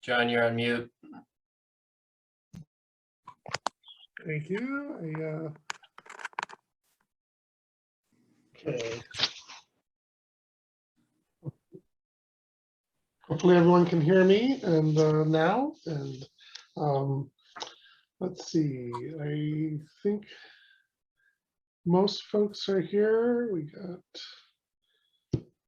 John, you're on mute. Thank you. Okay. Hopefully everyone can hear me and now. And let's see. I think most folks are here. We got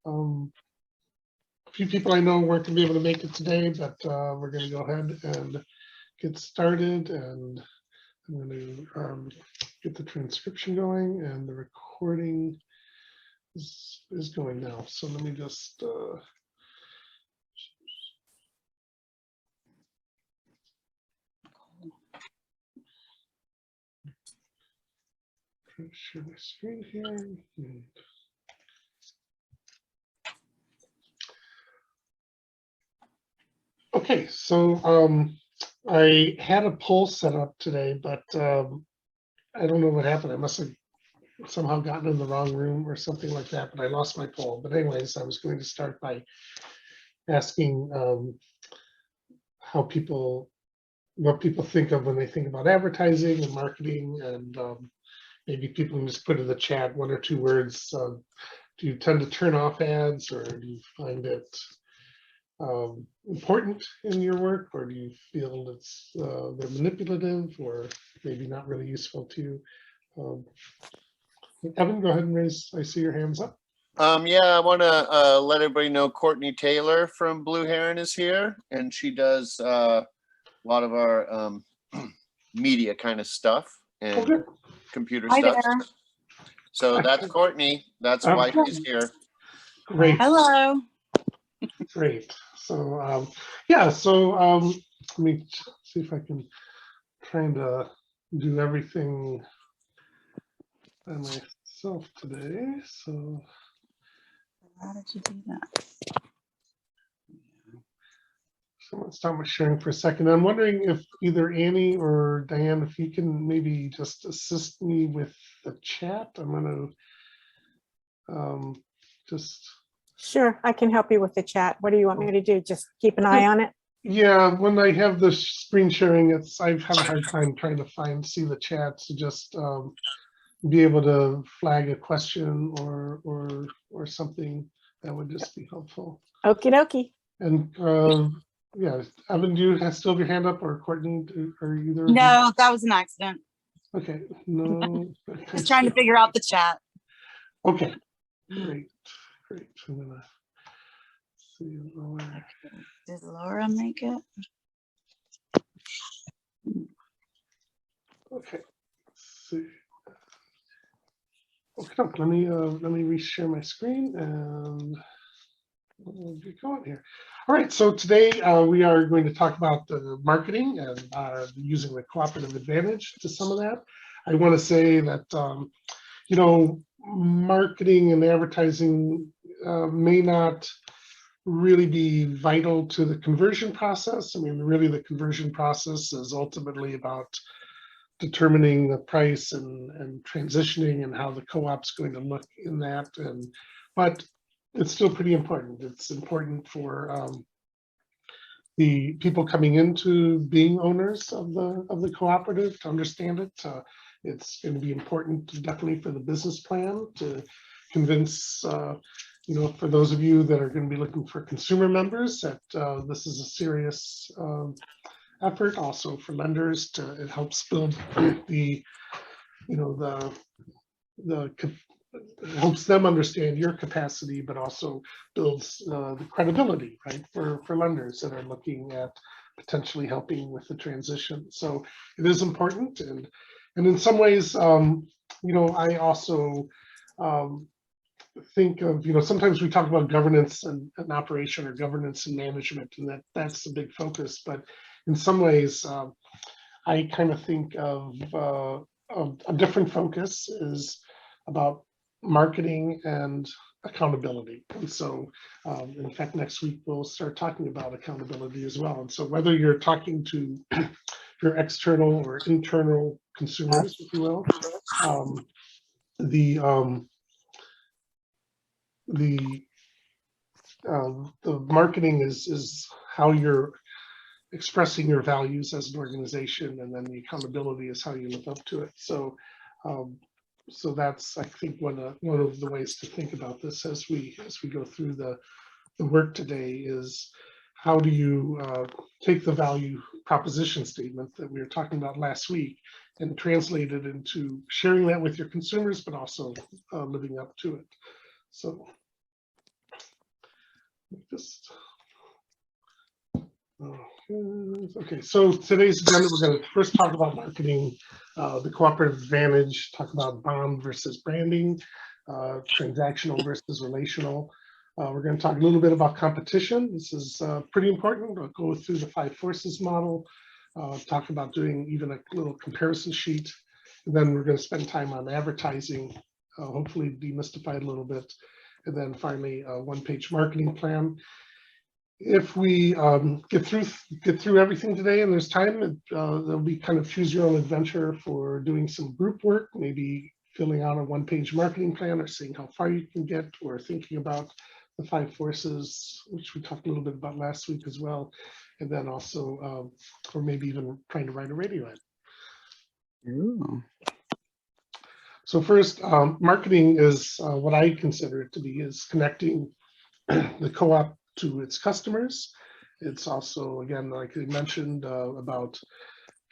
a few people I know weren't going to be able to make it today, but we're going to go ahead and get started. And I'm going to get the transcription going, and the recording is going now. So let me just share my screen here. Okay, so I had a poll set up today, but I don't know what happened. I must have somehow gotten in the wrong room or something like that, but I lost my poll. But anyways, I was going to start by asking what people think of when they think about advertising and marketing, and maybe people can just put in the chat 1 or 2 words. Do you tend to turn off ads, or do you find it important in your work, or do you feel it's they're manipulative or maybe not really useful to you? Evan, go ahead and raise. I see your hands up. Yeah, I want to let everybody know Courtney Taylor from Blue Heron is here, and she does a lot of our media kind of stuff and computer Hi stuff. there. So that's Courtney. That's why she's here. Great. Hello. Great. So yeah, so let me see if I can try to do everything by myself today. So How did you do that? so let's start with sharing for a second. I'm wondering if either Annie or Diane, if you can maybe just assist me with the chat. I'm going to just. Sure, I can help you with the chat. What do you want me to do? Just keep an eye on it? Yeah, when I have the screen sharing, I have a hard time trying to see the chat, to just be able to flag a question or something. That would just be helpful. Okie dokie. And yeah, Evan, do you still have your hand up, or Courtney, or either of you? No, that was an accident. Okay, no. I was trying to figure out the chat. Okay, great. I'm gonna see. Did Laura make it? Okay, let's see. Okay, let me reshare my screen and we'll get going here. All right, so today we are going to talk about the marketing and using the cooperative advantage to some of that. I want to say that you know, marketing and advertising may not really be vital to the conversion process. I mean, really the conversion process is ultimately about determining the price and transitioning and how the co-op's going to look in that. But it's still pretty important. It's important for the people coming into being owners of the cooperative to understand it. It's going to be important, definitely, for the business plan to convince, you know, for those of you that are going to be looking for consumer members, that this is a serious effort. Also for lenders, it helps build the, you know, it helps them understand your capacity, but also builds the credibility, right, for lenders that are looking at potentially helping with the transition. So it is important, and in some ways, you know, I also think of, you know, sometimes we talk about governance and operation, or governance and management, and that's the big focus. But in some ways, I kind of think of a different focus is about marketing and accountability. And so, in fact, next week we'll start talking about accountability as well. And so whether you're talking to your external or internal consumers, if you will, the marketing is how you're expressing your values as an organization, and then the accountability is how you live up to it. So, so that's, I think, one of the ways to think about this as we go through the work today is how do you take the value proposition statement that we were talking about last week and translate it into sharing that with your consumers, but also living up to it. So just okay, so today's agenda, we're going to first talk about marketing, the cooperative advantage, talk about bond versus branding, transactional versus relational. We're going to talk a little bit about competition. This is pretty important. We'll go through the 5 forces model, talk about doing even a little comparison sheet. And then we're going to spend time on advertising, hopefully demystify it a little bit. And then finally, a 1-page marketing plan. If we get through everything today and there's time, there'll be kind of choose your own adventure for doing some group work, maybe filling out a 1-page marketing plan or seeing how far you can get, or thinking about the 5 forces, which we talked a little bit about last week as well. And then also, or maybe even trying to write a radio ad. Ooh. So first, marketing is what I consider it to be, is connecting the co-op to its customers. It's also, again, like I mentioned, about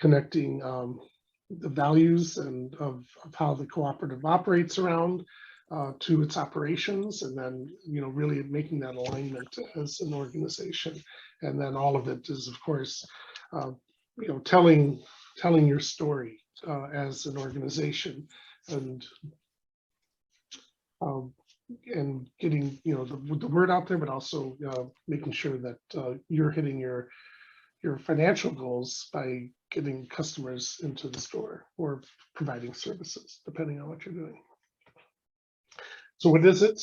connecting the values and of how the cooperative operates around to its operations, and then, you know, really making that alignment as an organization. And then all of it is, of course, you know, telling your story as an organization, and getting, you know, the word out there, but also making sure that you're hitting your financial goals by getting customers into the store or providing services, depending on what you're doing. So what is it?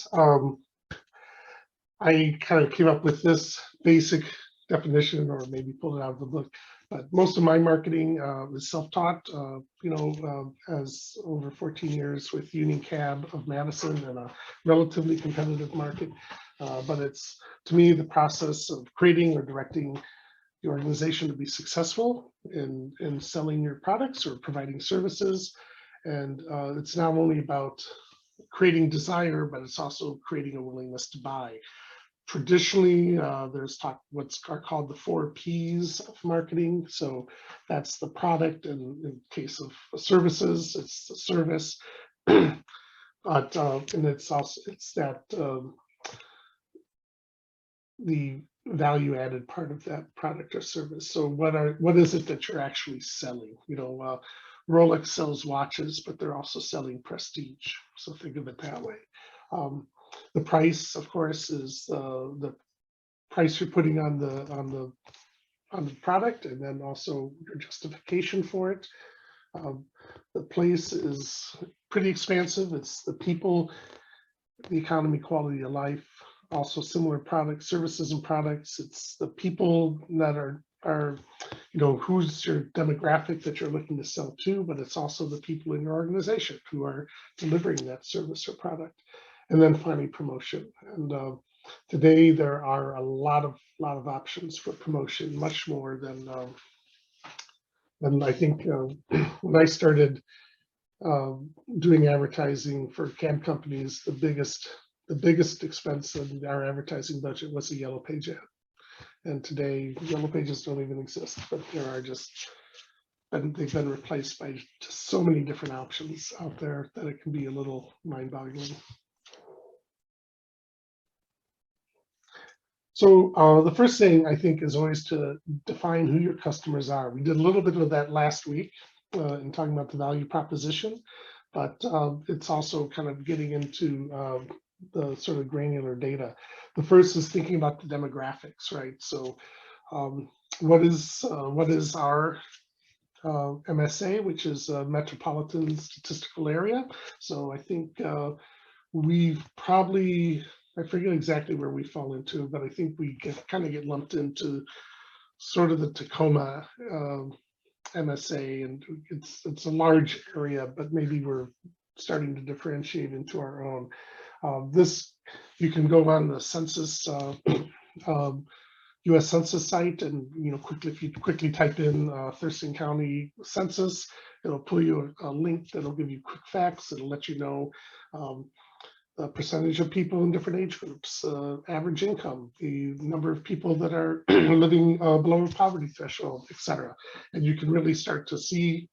I kind of came up with this basic definition, or maybe pulled it out of the book, but most of my marketing is self-taught, you know, as over 14 years with Union Cab of Madison in a relatively competitive market. But it's, to me, the process of creating or directing the organization to be successful in selling your products or providing services. And it's not only about creating desire, but it's also creating a willingness to buy. Traditionally, there's what's called the 4 Ps of marketing. So that's the product, and in case of services, it's the service. But and it's that the value added part of that product or service. So what is it that you're actually selling? You know, Rolex sells watches, but they're also selling prestige. So think of it that way. The price, of course, is the price you're putting on the product, and then also your justification for it. The place is pretty expansive. It's the people, the economy, quality of life, also similar products, services and products. It's the people that are, you know, who's your demographic that you're looking to sell to, but it's also the people in your organization who are delivering that service or product. And then finally, promotion. And today there are a lot of options for promotion, much more than I think when I started doing advertising for cab companies, the biggest expense in our advertising budget was a Yellow Page ad. And today, Yellow Pages don't even exist, but there are they've been replaced by just so many different options out there that it can be a little mind-boggling. So the first thing I think is always to define who your customers are. We did a little bit of that last week in talking about the value proposition, but it's also kind of getting into the sort of granular data. The first is thinking about the demographics, right? So what is our MSA, which is a metropolitan statistical area. So I think we've probably, I forget exactly where we fall into, but I think we kind of get lumped into sort of the Tacoma MSA, and it's a large area, but maybe we're starting to differentiate into our own. This, you can go on the census U.S. Census site, and if you quickly type in Thurston County Census, it'll pull you a link that'll give you quick facts. It'll let you know the percentage of people in different age groups, average income, the number of people that are living below the poverty threshold, etc. And you can really start to see,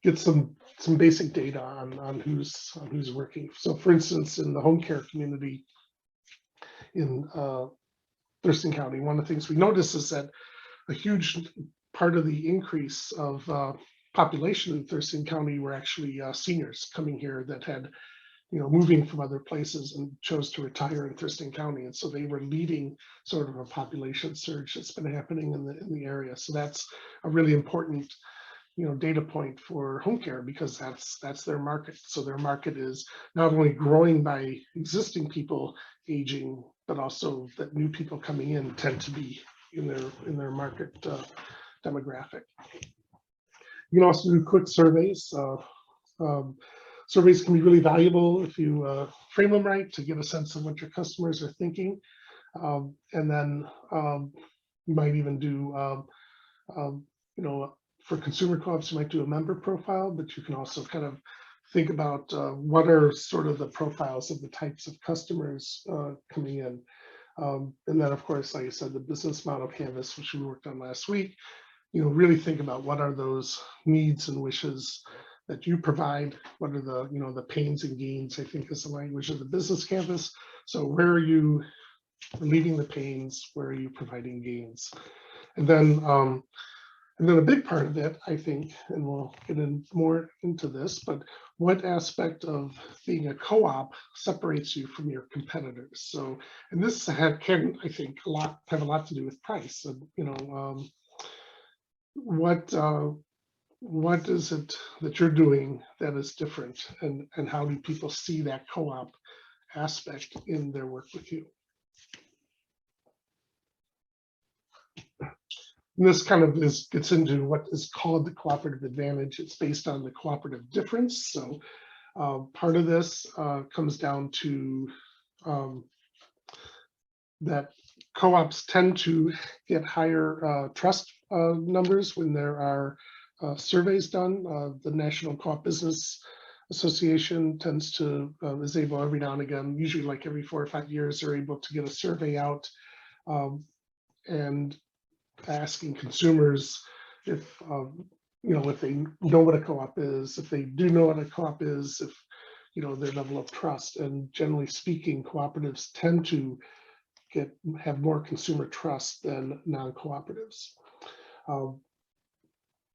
get some basic data on who's working. So, for instance, in the home care community in Thurston County, one of the things we noticed is that a huge part of the increase of population in Thurston County were actually seniors coming here that had, moving from other places and chose to retire in Thurston County, and so they were leading sort of a population surge that's been happening in the area. So that's a really important, data point for home care, because that's their market. So their market is not only growing by existing people aging, but also that new people coming in tend to be in their market demographic. You can also do quick surveys. Surveys can be really valuable if you frame them right to get a sense of what your customers are thinking. And then you might even do, for consumer co-ops, you might do a member profile, but you can also kind of think about what are sort of the profiles of the types of customers coming in. And then, of course, like I said, the business model canvas, which we worked on last week, really think about what are those needs and wishes that you provide, what are the, the pains and gains, I think is the language of the business canvas. So where are you relieving the pains, where are you providing gains? And then a big part of it, I think, and we'll get in more into this, but what aspect of being a co-op separates you from your competitors? So, and this can, I think, have a lot to do with price. And, what is it that you're doing that is different, and how do people see that co-op aspect in their work with you? And this kind of gets into what is called the cooperative advantage. It's based on the cooperative difference. So part of this comes down to that co-ops tend to get higher trust numbers when there are surveys done. The National Co-op Business Association tends to, is able every now and again, usually like every 4 or 5 years, they're able to get a survey out and asking consumers if, if they know what a co-op is, if they do know what a co-op is, if, their level of trust. And generally speaking, cooperatives tend to have more consumer trust than non-cooperatives.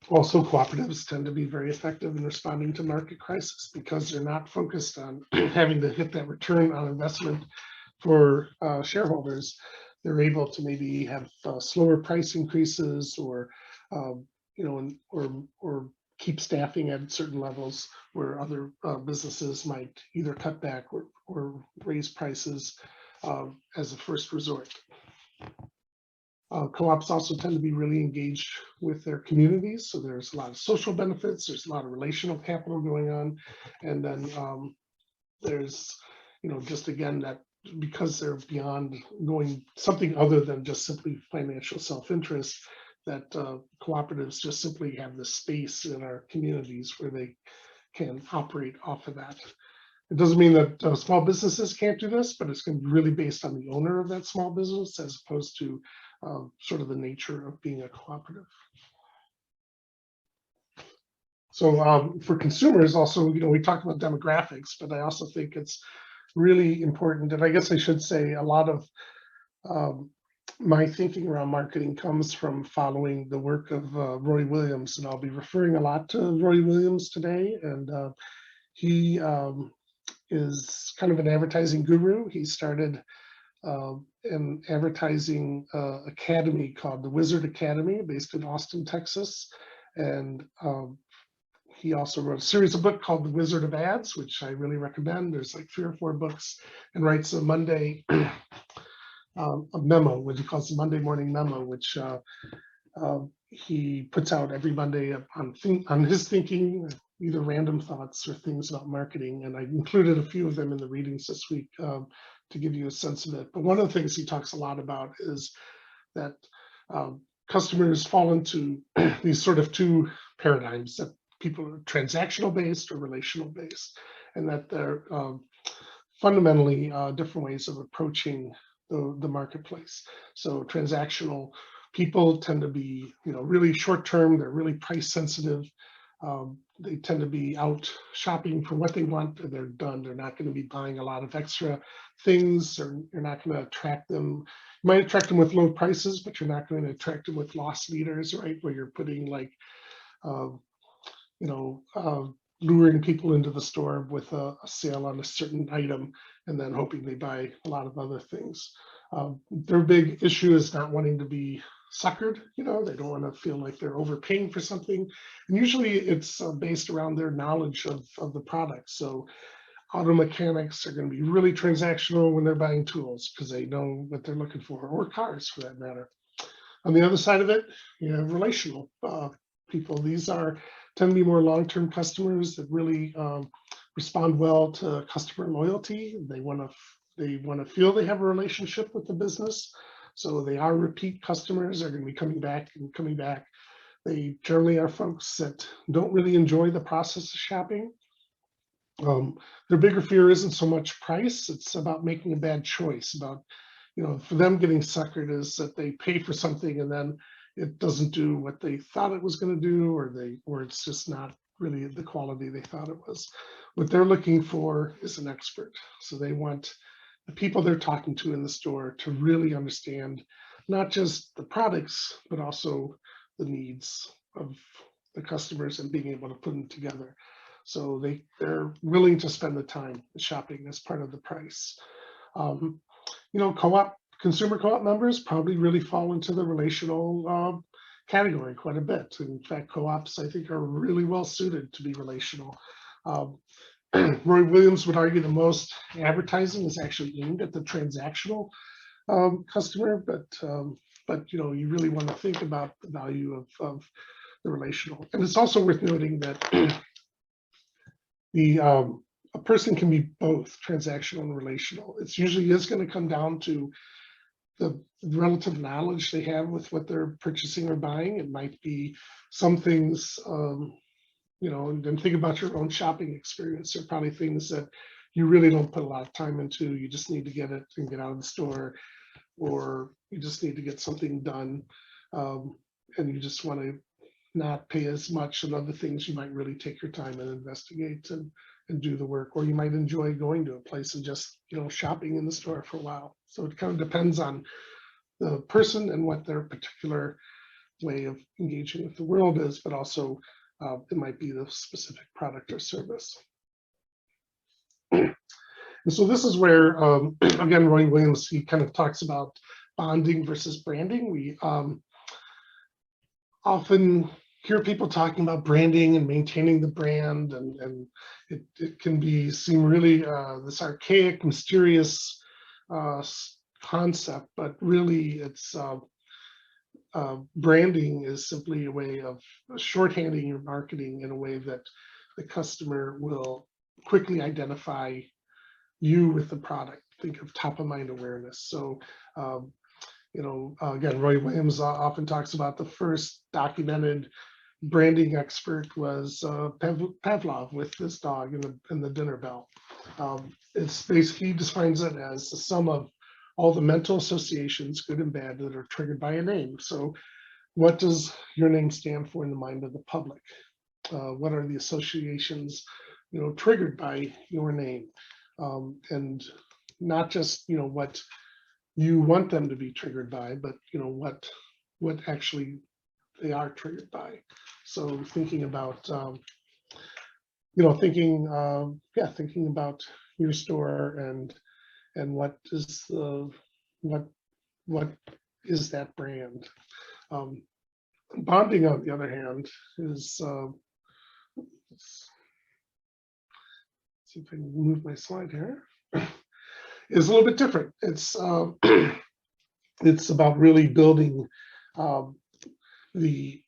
Also, cooperatives tend to be very effective in responding to market crisis because they're not focused on having to hit that return on investment for shareholders. They're able to maybe have slower price increases, or or keep staffing at certain levels where other businesses might either cut back or raise prices as a first resort. Co-ops also tend to be really engaged with their communities, so there's a lot of social benefits, there's a lot of relational capital going on, and then there's, just again, that because they're beyond going something other than just simply financial self-interest, that cooperatives just simply have the space in our communities where they can operate off of that. It doesn't mean that small businesses can't do this, but it's going to be really based on the owner of that small business as opposed to sort of the nature of being a cooperative. So for consumers also, we talked about demographics, but I also think it's really important, and I guess I should say a lot of my thinking around marketing comes from following the work of Roy Williams, and I'll be referring a lot to Roy Williams today. And he is kind of an advertising guru. He started an advertising academy called the Wizard Academy, based in Austin, Texas. And he also wrote a series of books called The Wizard of Ads, which I really recommend. There's like 3 or 4 books, and writes a Monday a memo, what he calls the Monday morning memo, which he puts out every Monday on his thinking, either random thoughts or things about marketing. And I included a few of them in the readings this week to give you a sense of it. But one of the things he talks a lot about is that customers fall into these sort of two paradigms, that people are transactional based or relational based, and that they're fundamentally different ways of approaching the marketplace. So transactional people tend to be, really short term. They're really price sensitive. They tend to be out shopping for what they want, and they're done. They're not going to be buying a lot of extra things, or you're not going to attract them. You might attract them with low prices, but you're not going to attract them with loss leaders, right? Where you're putting like, luring people into the store with a sale on a certain item and then hoping they buy a lot of other things. Their big issue is not wanting to be suckered. They don't want to feel like they're overpaying for something. And usually it's based around their knowledge of the product. So auto mechanics are going to be really transactional when they're buying tools because they know what they're looking for, or cars for that matter. On the other side of it, you have relational people. These tend to be more long-term customers that really respond well to customer loyalty. They want to feel they have a relationship with the business. So they are repeat customers. They're going to be coming back and coming back. They generally are folks that don't really enjoy the process of shopping. Their bigger fear isn't so much price. It's about making a bad choice. About, for them, getting suckered is that they pay for something and then it doesn't do what they thought it was going to do, or it's just not really the quality they thought it was. What they're looking for is an expert. So they want the people they're talking to in the store to really understand not just the products, but also the needs of the customers and being able to put them together. So they're willing to spend the time shopping as part of the price. Consumer co-op members probably really fall into the relational category quite a bit. In fact, co-ops, I think, are really well suited to be relational. Roy Williams would argue the most advertising is actually aimed at the transactional customer, but you really want to think about the value of the relational. And it's also worth noting that a person can be both transactional and relational. It usually is going to come down to the relative knowledge they have with what they're purchasing or buying. It might be some things, and then think about your own shopping experience. There are probably things that you really don't put a lot of time into. You just need to get it and get out of the store, or you just need to get something done, and you just want to not pay as much. And other things you might really take your time and investigate and do the work, or you might enjoy going to a place and just shopping in the store for a while. So it kind of depends on the person and what their particular way of engaging with the world is, but also it might be the specific product or service. And so this is where, again, Roy Williams, he kind of talks about bonding versus branding. We often hear people talking about branding and maintaining the brand, and it can seem really this archaic, mysterious concept, but really it's branding is simply a way of shorthanding your marketing in a way that the customer will quickly identify you with the product. Think of top of mind awareness. So again, Roy Williams often talks about the first documented branding expert was Pavlov with this dog in the dinner bell. It's basically, he defines it as the sum of all the mental associations, good and bad, that are triggered by a name. So what does your name stand for in the mind of the public? What are the associations, triggered by your name? And not just, what you want them to be triggered by, but, what actually they are triggered by. So thinking about, thinking about your store and what is that brand. Bonding, on the other hand, is let's see if I can move my slide here. Is a little bit different. It's it's about really building the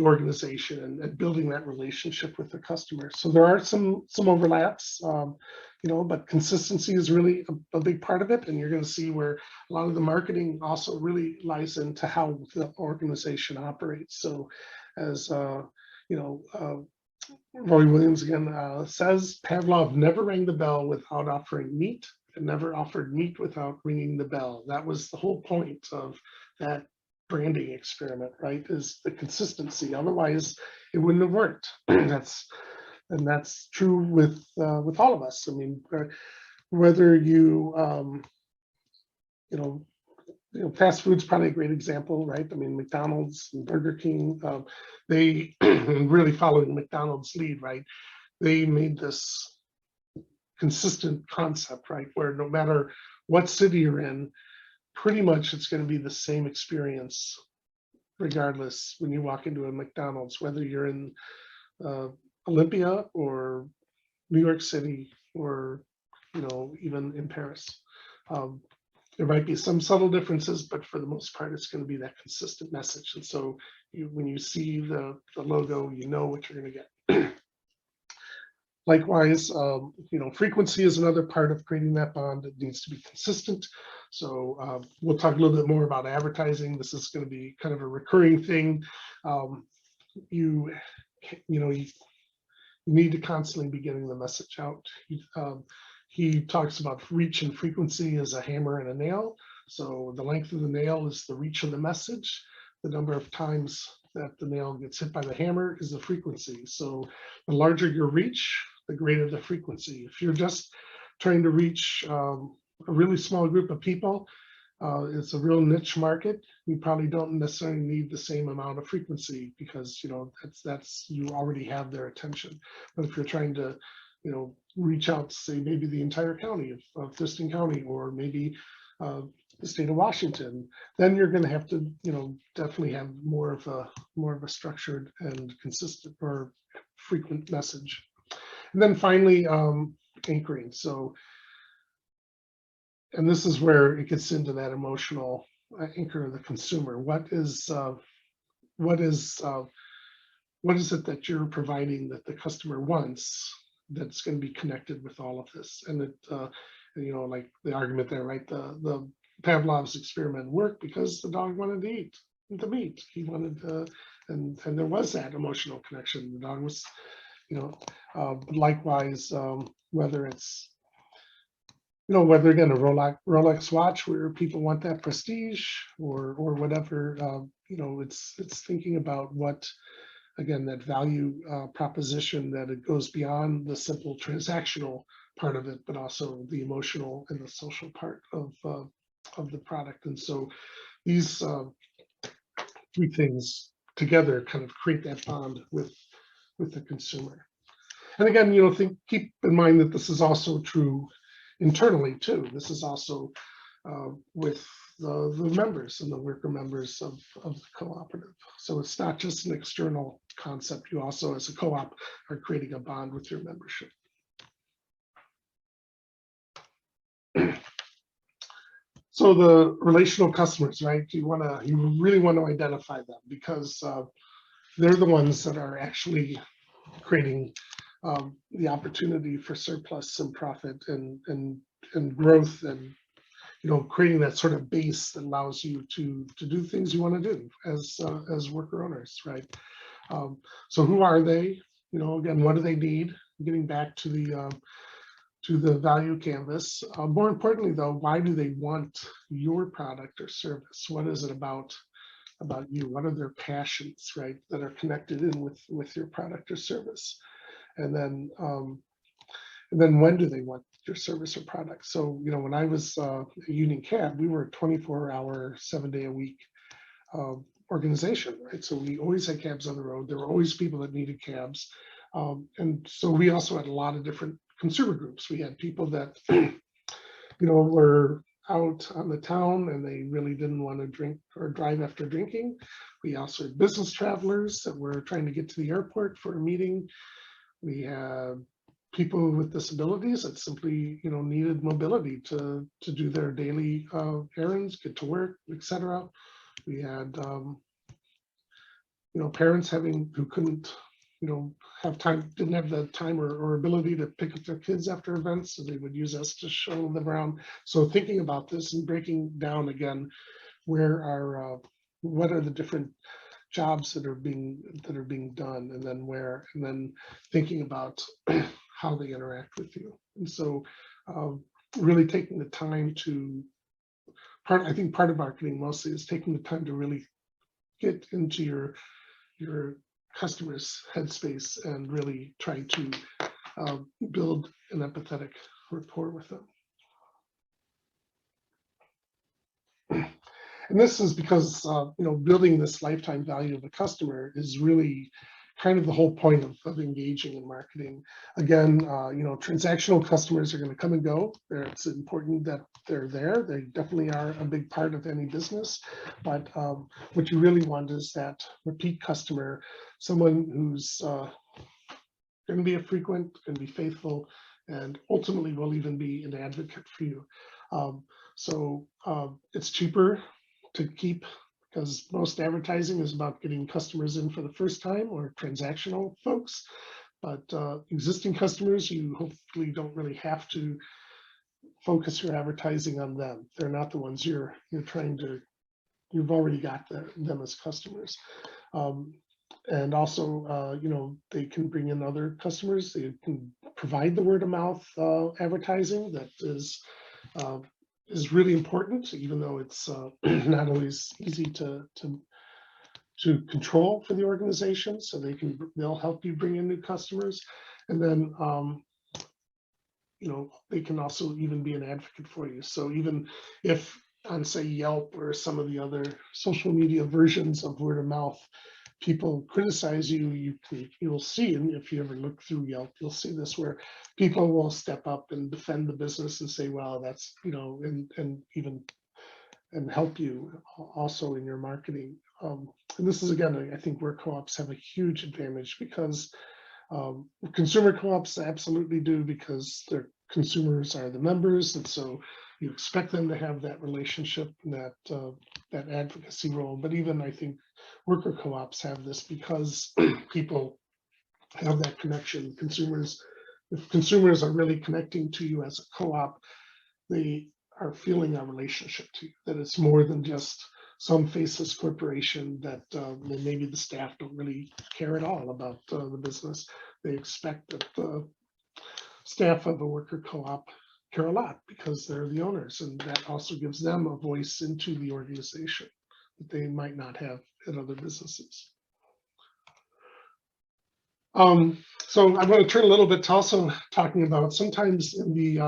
organization and building that relationship with the customer. So there are some overlaps. but consistency is really a big part of it. And you're going to see where a lot of the marketing also really lies into how the organization operates. So as, Roy Williams again says, Pavlov never rang the bell without offering meat and never offered meat without ringing the bell. That was the whole point of that branding experiment, right? Is the consistency. Otherwise, it wouldn't have worked. That's true with all of us. I mean, whether fast food's probably a great example, right? I mean, McDonald's and Burger King, they really following McDonald's lead, right? They made this consistent concept, right? Where no matter what city you're in, pretty much it's going to be the same experience, regardless when you walk into a McDonald's, whether you're in Olympia or New York City or, even in Paris. There might be some subtle differences, but for the most part, it's going to be that consistent message. And so when you see the logo, you know what you're going to get. Likewise, frequency is another part of creating that bond. It needs to be consistent. So we'll talk a little bit more about advertising. This is going to be kind of a recurring thing. You need to constantly be getting the message out. He talks about reach and frequency as a hammer and a nail. So the length of the nail is the reach of the message. The number of times that the nail gets hit by the hammer is the frequency. So the larger your reach, the greater the frequency. If you're just trying to reach a really small group of people, it's a real niche market. You probably don't necessarily need the same amount of frequency because that's you already have their attention. But if you're trying to reach out to say maybe the entire county of Thurston County, or maybe the state of Washington, then you're going to have to definitely have more of a structured and consistent or frequent message. And then finally, anchoring. So, and this is where it gets into that emotional anchor of the consumer. What is it that you're providing that the customer wants that's going to be connected with all of this? And it, like the argument there, right? The Pavlov's experiment worked because the dog wanted to eat the meat. He wanted to, and there was that emotional connection. The dog was, likewise, whether it's, whether again a Rolex watch where people want that prestige or whatever, it's thinking about what, again, that value proposition, that it goes beyond the simple transactional part of it, but also the emotional and the social part of the product. And so these three things together kind of create that bond with the consumer. And again, keep in mind that this is also true internally too. This is also with the members and the worker members of the cooperative. So it's not just an external concept. You also, as a co-op, are creating a bond with your membership. So the relational customers, right? You really want to identify them because they're the ones that are actually creating the opportunity for surplus and profit and growth, and creating that sort of base that allows you to do things you want to do as worker owners, right? So who are they? Again, what do they need? Getting back to the value canvas. More importantly, though, why do they want your product or service? What is it about you? What are their passions, right, that are connected in with your product or service? And then when do they want your service or product? So, when I was a union cab, we were a 24-hour, 7-day-a-week organization, right? So we always had cabs on the road. There were always people that needed cabs. And so we also had a lot of different consumer groups. We had people that, were out on the town and they really didn't want to drink or drive after drinking. We also had business travelers that were trying to get to the airport for a meeting. We had people with disabilities that simply, needed mobility to do their daily errands, get to work, etc. We had, parents who couldn't have time, didn't have the time or ability to pick up their kids after events, so they would use us to show them around. So thinking about this and breaking down again, what are the different jobs that are being done, and then thinking about how they interact with you. And so really taking the time to I think part of marketing mostly is taking the time to really get into your customers' headspace and really trying to build an empathetic rapport with them. And this is because building this lifetime value of a customer is really kind of the whole point of engaging in marketing. Again, transactional customers are going to come and go. It's important that they're there. They definitely are a big part of any business. But what you really want is that repeat customer, someone who's going to be a frequent, going to be faithful, and ultimately will even be an advocate for you. So it's cheaper to keep, because most advertising is about getting customers in for the first time, or transactional folks. But existing customers, you hopefully don't really have to focus your advertising on them. They're not the ones you're trying to, you've already got them as customers. And also, they can bring in other customers. They can provide the word of mouth advertising that is really important, even though it's not always easy to control for the organization. So they'll help you bring in new customers, and then they can also even be an advocate for you. So even if on, say, Yelp or some of the other social media versions of word of mouth, people criticize you, you'll see, and if you ever look through Yelp, you'll see this, where people will step up and defend the business and say, well, that's, and help you also in your marketing. And this is, again, I think where co-ops have a huge advantage, because consumer co-ops absolutely do, because their consumers are the members, and so you expect them to have that relationship and that advocacy role. But even I think worker co-ops have this, because people have that connection. If consumers are really connecting to you as a co-op, they are feeling a relationship to you, that it's more than just some faceless corporation that maybe the staff don't really care at all about the business. They expect that the staff of a worker co-op care a lot, because they're the owners, and that also gives them a voice into the organization that they might not have at other businesses. So I'm going to turn a little bit to also talking about, sometimes in the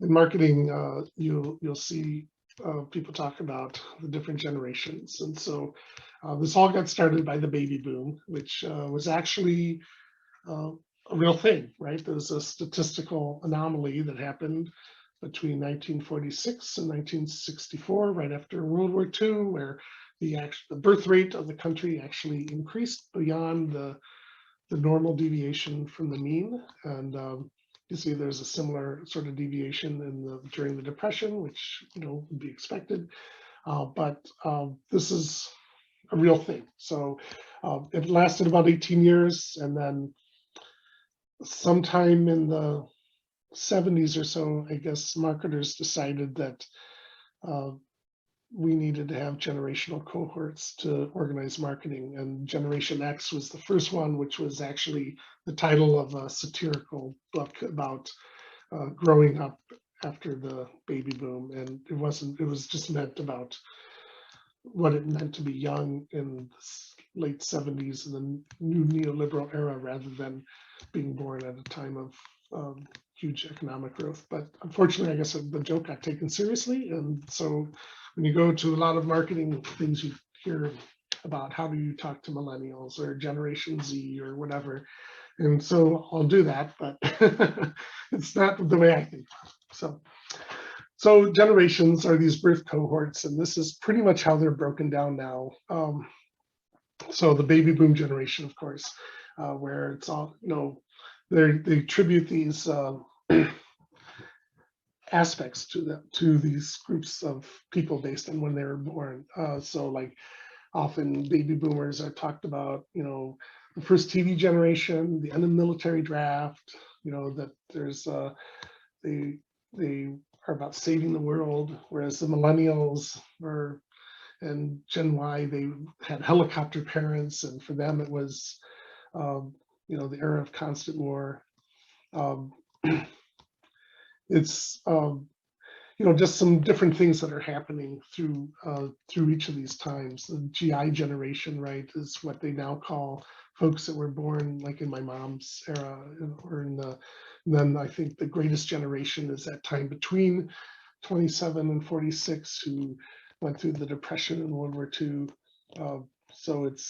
in marketing, you'll see people talk about the different generations. And so this all got started by the baby boom, which was actually a real thing, right? There was a statistical anomaly that happened between 1946 and 1964, right after World War II, where the birth rate of the country actually increased beyond the normal deviation from the mean. And you see there's a similar sort of deviation during the Depression, which would be expected. But this is a real thing. So it lasted about 18 years, and then sometime in the 70s or so, I guess marketers decided that we needed to have generational cohorts to organize marketing, and Generation X was the first one, which was actually the title of a satirical book about growing up after the baby boom. And it was just meant about what it meant to be young in the late 70s in the new neoliberal era, rather than being born at a time of huge economic growth. But unfortunately, I guess the joke got taken seriously. And so when you go to a lot of marketing things, you hear about how do you talk to millennials or Generation Z or whatever. And so I'll do that, but it's not the way I think. So generations are these birth cohorts, and this is pretty much how they're broken down now. So the baby boom generation, of course, where it's all, they attribute these aspects to these groups of people based on when they were born. So like often baby boomers are talked about, the first TV generation, the end of military draft, that there's they are about saving the world, whereas the millennials were, and Gen Y, they had helicopter parents, and for them it was, the era of constant war. Um, it's just some different things that are happening through each of these times. The GI generation, right, is what they now call folks that were born like in my mom's era, or then I think the greatest generation is that time between 27 and 46 who went through the Depression and World War II. So it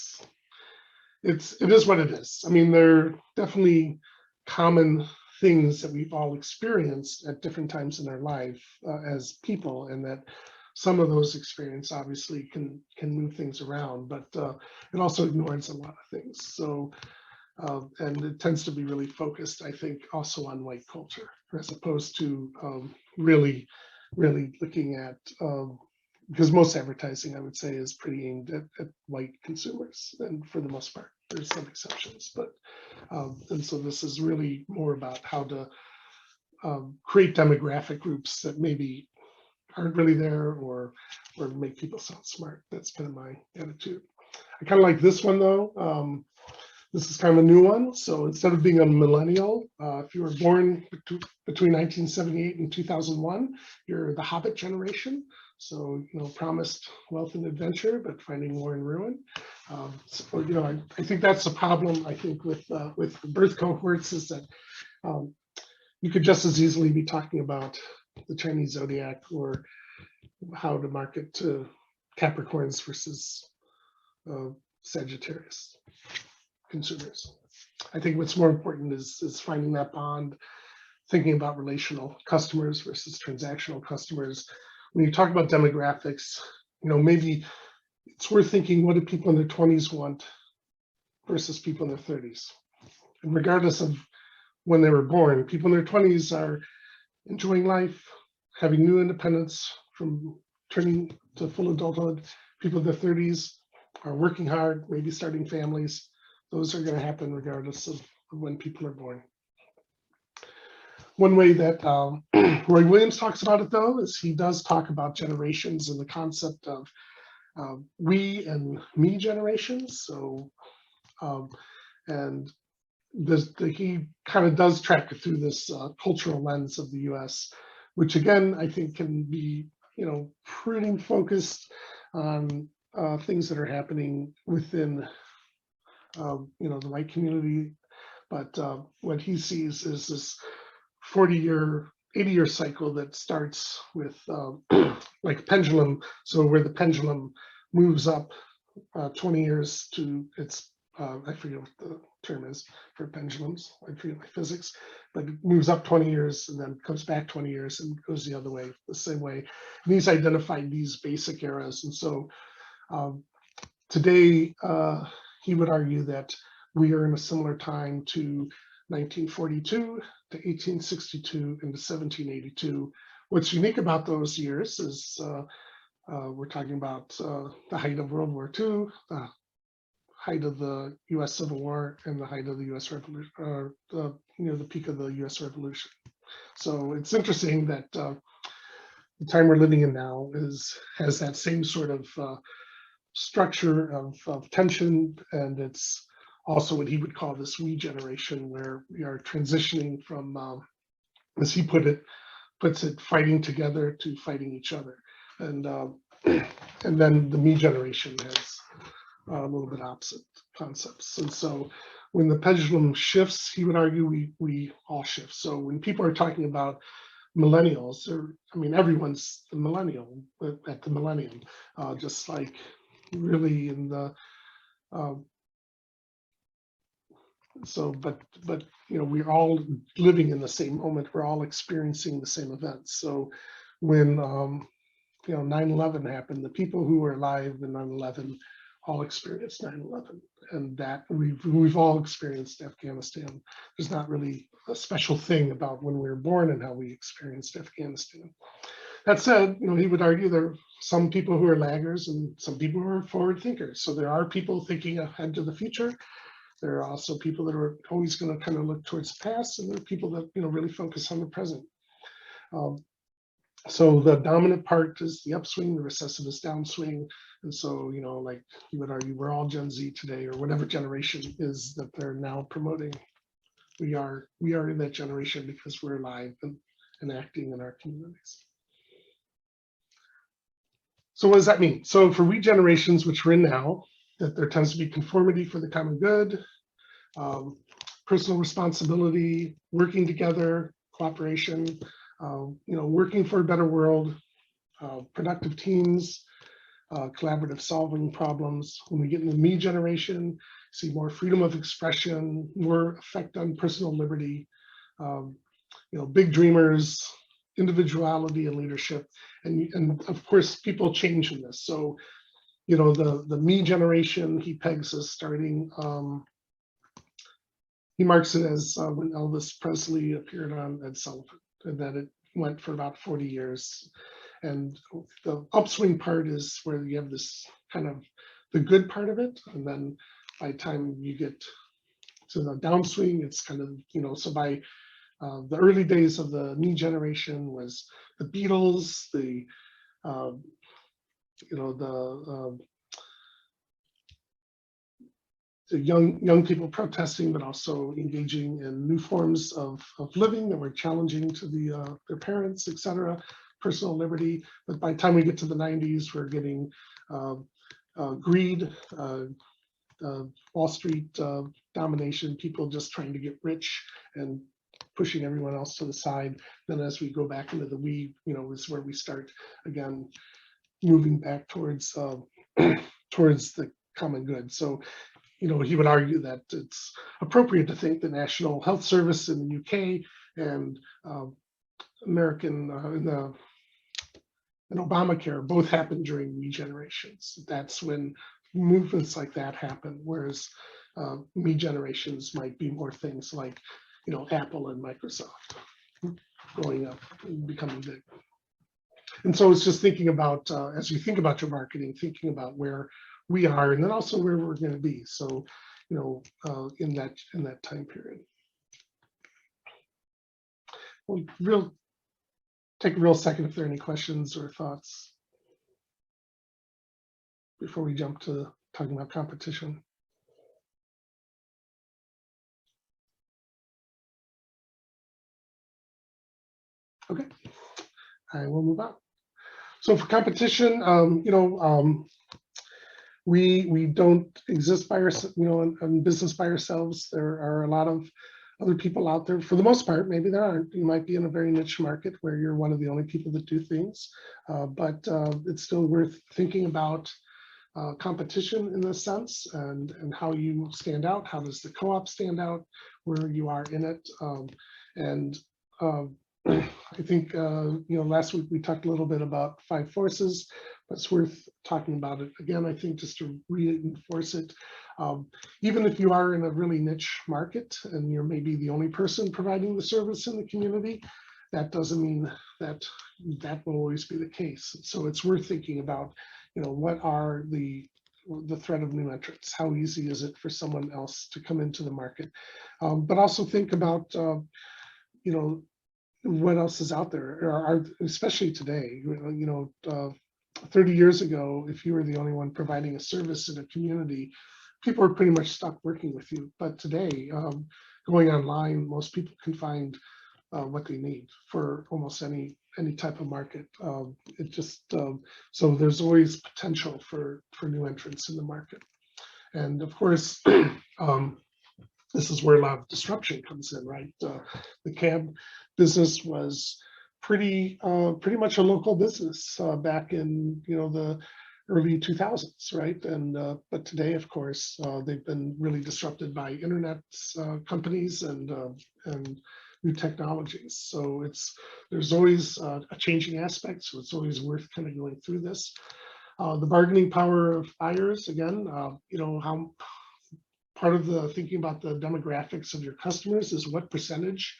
is what it is. I mean, they're definitely common things that we've all experienced at different times in our life as people, and that some of those experiences obviously can move things around, but it also ignores a lot of things. So, and it tends to be really focused, I think, also on white culture, as opposed to really looking at, because most advertising, I would say, is pretty aimed at white consumers, and for the most part, there's some exceptions, but and so this is really more about how to create demographic groups that maybe aren't really there, or make people sound smart. That's kind of my attitude. I kind of like this one though. This is kind of a new one. So instead of being a millennial, if you were born between 1978 and 2001, you're the Hobbit generation. So, promised wealth and adventure, but finding war and ruin. So, I think that's the problem, I think, with birth cohorts, is that you could just as easily be talking about the Chinese zodiac, or how to market to Capricorns versus Sagittarius consumers. I think what's more important is finding that bond, thinking about relational customers versus transactional customers. When you talk about demographics, maybe it's worth thinking, what do people in their 20s want versus people in their 30s? And regardless of when they were born, people in their 20s are enjoying life, having new independence from turning to full adulthood. People in their 30s are working hard, maybe starting families. Those are going to happen regardless of when people are born. One way that Roy Williams talks about it, though, is he does talk about generations and the concept of we and me generations. So, and he kind of does track it through this cultural lens of the U.S., which again, I think can be, pretty focused on things that are happening within, the white community. But what he sees is this 40-year, 80-year cycle that starts with like a pendulum. So where the pendulum moves up 20 years to its, I forget what the term is for pendulums, I forget my physics, but it moves up 20 years and then comes back 20 years and goes the other way, the same way. And he's identified these basic eras. And so today, he would argue that we are in a similar time to 1942 to 1862 and to 1782. What's unique about those years is we're talking about the height of World War II, the height of the U.S. Civil War, and the height of the U.S. Revolution, the peak of the U.S. Revolution. So it's interesting that the time we're living in now has that same sort of structure of tension, and it's also what he would call this we generation, where we are transitioning from, as he puts it, fighting together to fighting each other, and then the me generation has a little bit opposite concepts. And so when the pendulum shifts, he would argue we all shift. So when people are talking about millennials, everyone's the millennial at the millennium, just like really in the but we're all living in the same moment. We're all experiencing the same events. So when 9/11 happened, the people who were alive in 9/11 all experienced 9/11, and that we've all experienced Afghanistan. There's not really a special thing about when we were born and how we experienced Afghanistan. That said, he would argue there are some people who are laggers and some people who are forward thinkers. So there are people thinking ahead to the future. There are also people that are always going to kind of look towards the past, and there are people that, really focus on the present. So the dominant part is the upswing, the recessive is downswing. And so, like you would argue, we're all Gen Z today, or whatever generation is that they're now promoting. We are in that generation because we're alive and acting in our communities. So what does that mean? So for we generations, which we're in now, that there tends to be conformity for the common good, personal responsibility, working together, cooperation, working for a better world, productive teams, collaborative solving problems. When we get in the me generation, see more freedom of expression, more effect on personal liberty, big dreamers, individuality and leadership. And of course, people change in this. So, the me generation, he pegs as starting, he marks it as when Elvis Presley appeared on Ed Sullivan, and that it went for about 40 years. And the upswing part is where you have this kind of the good part of it. And then by the time you get to the downswing, it's kind of, so by the early days of the me generation was the Beatles, the young people protesting, but also engaging in new forms of living that were challenging to their parents, etc. Personal liberty. But by the time we get to the 90s, we're getting greed, Wall Street domination, people just trying to get rich and pushing everyone else to the side. Then as we go back into the we, is where we start again moving back towards towards the common good. So, he would argue that it's appropriate to think the National Health Service in the UK and American and Obamacare both happened during me generations. That's when movements like that happen, whereas me generations might be more things like, Apple and Microsoft growing up and becoming big. And so it's just thinking about, as you think about your marketing, thinking about where we are and then also where we're going to be. So, in that time period. We'll take a real second if there are any questions or thoughts before we jump to talking about competition. Okay, I will move on. So for competition, we don't exist by ourselves, in business by ourselves. There are a lot of other people out there. For the most part, maybe there aren't. You might be in a very niche market where you're one of the only people that do things, but it's still worth thinking about competition in this sense and how you stand out. How does the co-op stand out where you are in it? I think, last week we talked a little bit about 5 forces, but it's worth talking about it again, I think, just to reinforce it. Even if you are in a really niche market and you're maybe the only person providing the service in the community, that doesn't mean that will always be the case. So it's worth thinking about, what are the threat of new entrants? How easy is it for someone else to come into the market? But also think about, what else is out there, especially today. 30 years ago, if you were the only one providing a service in a community, people are pretty much stuck working with you. But today, going online, most people can find what they need for almost any type of market. So there's always potential for new entrants in the market. And of course, this is where a lot of disruption comes in, right? The cab business was pretty much a local business back in the early 2000s, right? And but today, of course, they've been really disrupted by internet companies and new technologies. So there's always a changing aspect. So it's always worth kind of going through this. The bargaining power of buyers, again, how part of the thinking about the demographics of your customers is what percentage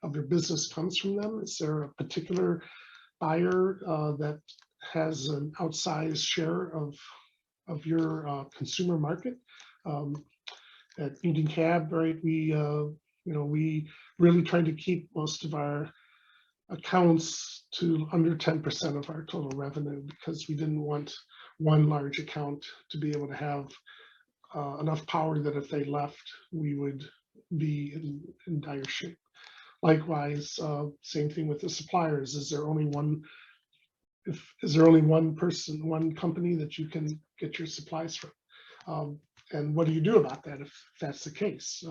of your business comes from them. Is there a particular buyer that has an outsized share of your consumer market? at Union Cab, right, we really tried to keep most of our accounts to under 10% of our total revenue because we didn't want one large account to be able to have enough power that if they left, we would be in dire shape. Likewise, same thing with the suppliers. Is there only one person, one company that you can get your supplies from? And what do you do about that if that's the case?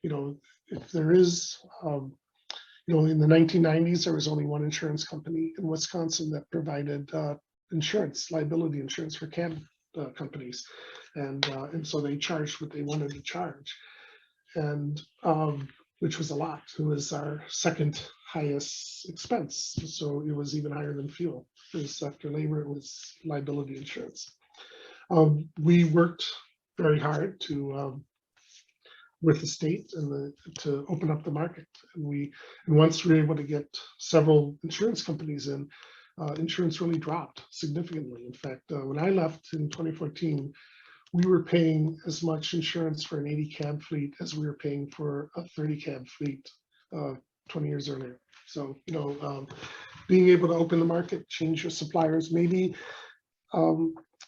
If there is, in the 1990s, there was only one insurance company in Wisconsin that provided insurance, liability insurance for cab companies, and so they charged what they wanted to charge, and which was a lot. It was our second highest expense, so it was even higher than fuel. It was after labor, it was liability insurance. We worked very hard to with the state and to open up the market, and once we were able to get several insurance companies in, insurance really dropped significantly. In fact, when I left in 2014, we were paying as much insurance for an 80 cab fleet as we were paying for a 30 cab fleet 20 years earlier. So, being able to open the market, change your suppliers, maybe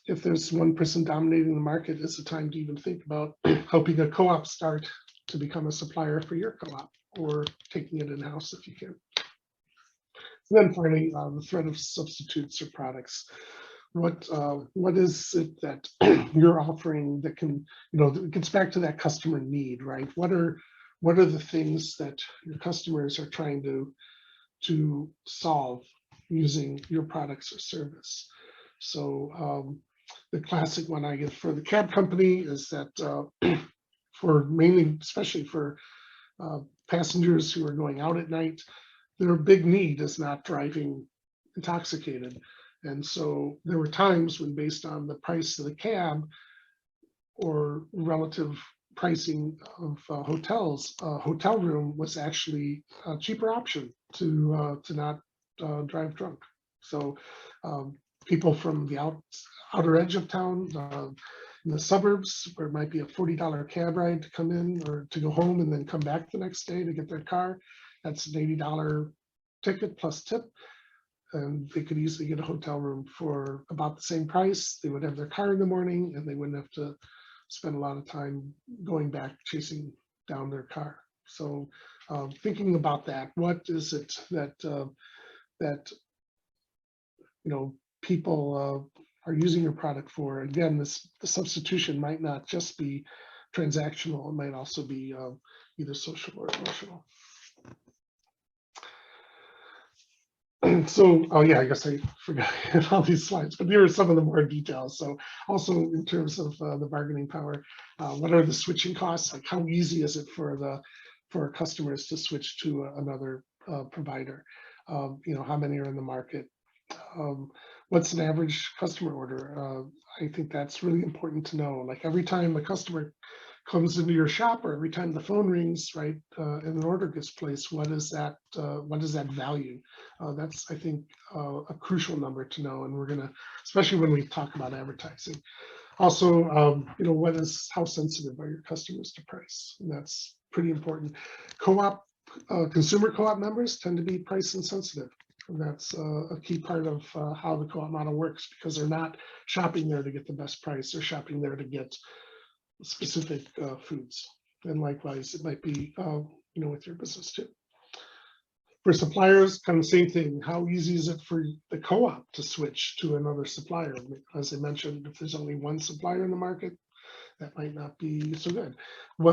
if there's one person dominating the market, it's the time to even think about helping a co-op start to become a supplier for your co-op, or taking it in-house if you can. And then finally, the threat of substitutes or products. What is it that you're offering that can, it gets back to that customer need, right? What are the things that your customers are trying to solve using your products or service? So the classic one I get for the cab company is that especially for passengers who are going out at night, their big need is not driving intoxicated. And so there were times when, based on the price of the cab or relative pricing of hotels, a hotel room was actually a cheaper option to not drive drunk. So people from the outer edge of town, in the suburbs, where it might be a $40 cab ride to come in or to go home and then come back the next day to get their car, that's an $80 ticket plus tip. And they could easily get a hotel room for about the same price. They would have their car in the morning, and they wouldn't have to spend a lot of time going back chasing down their car. So thinking about that, what is it that people are using your product for? Again, the substitution might not just be transactional; it might also be either social or emotional. So, oh yeah, I guess I forgot all these slides, but here are some of the more details. So also in terms of the bargaining power, what are the switching costs? Like, how easy is it for customers to switch to another provider? How many are in the market? What's an average customer order? I think that's really important to know. Like, every time a customer comes into your shop, or every time the phone rings, right, and an order gets placed, what is that value? That's, I think, a crucial number to know, and we're gonna, especially when we talk about advertising. Also, how sensitive are your customers to price? And that's pretty important. Consumer co-op members tend to be price insensitive. And that's a key part of how the co-op model works, because they're not shopping there to get the best price. They're shopping there to get specific foods. And likewise, it might be, with your business too. For suppliers, kind of the same thing. How easy is it for the co-op to switch to another supplier? As I mentioned, if there's only one supplier in the market, that might not be so good.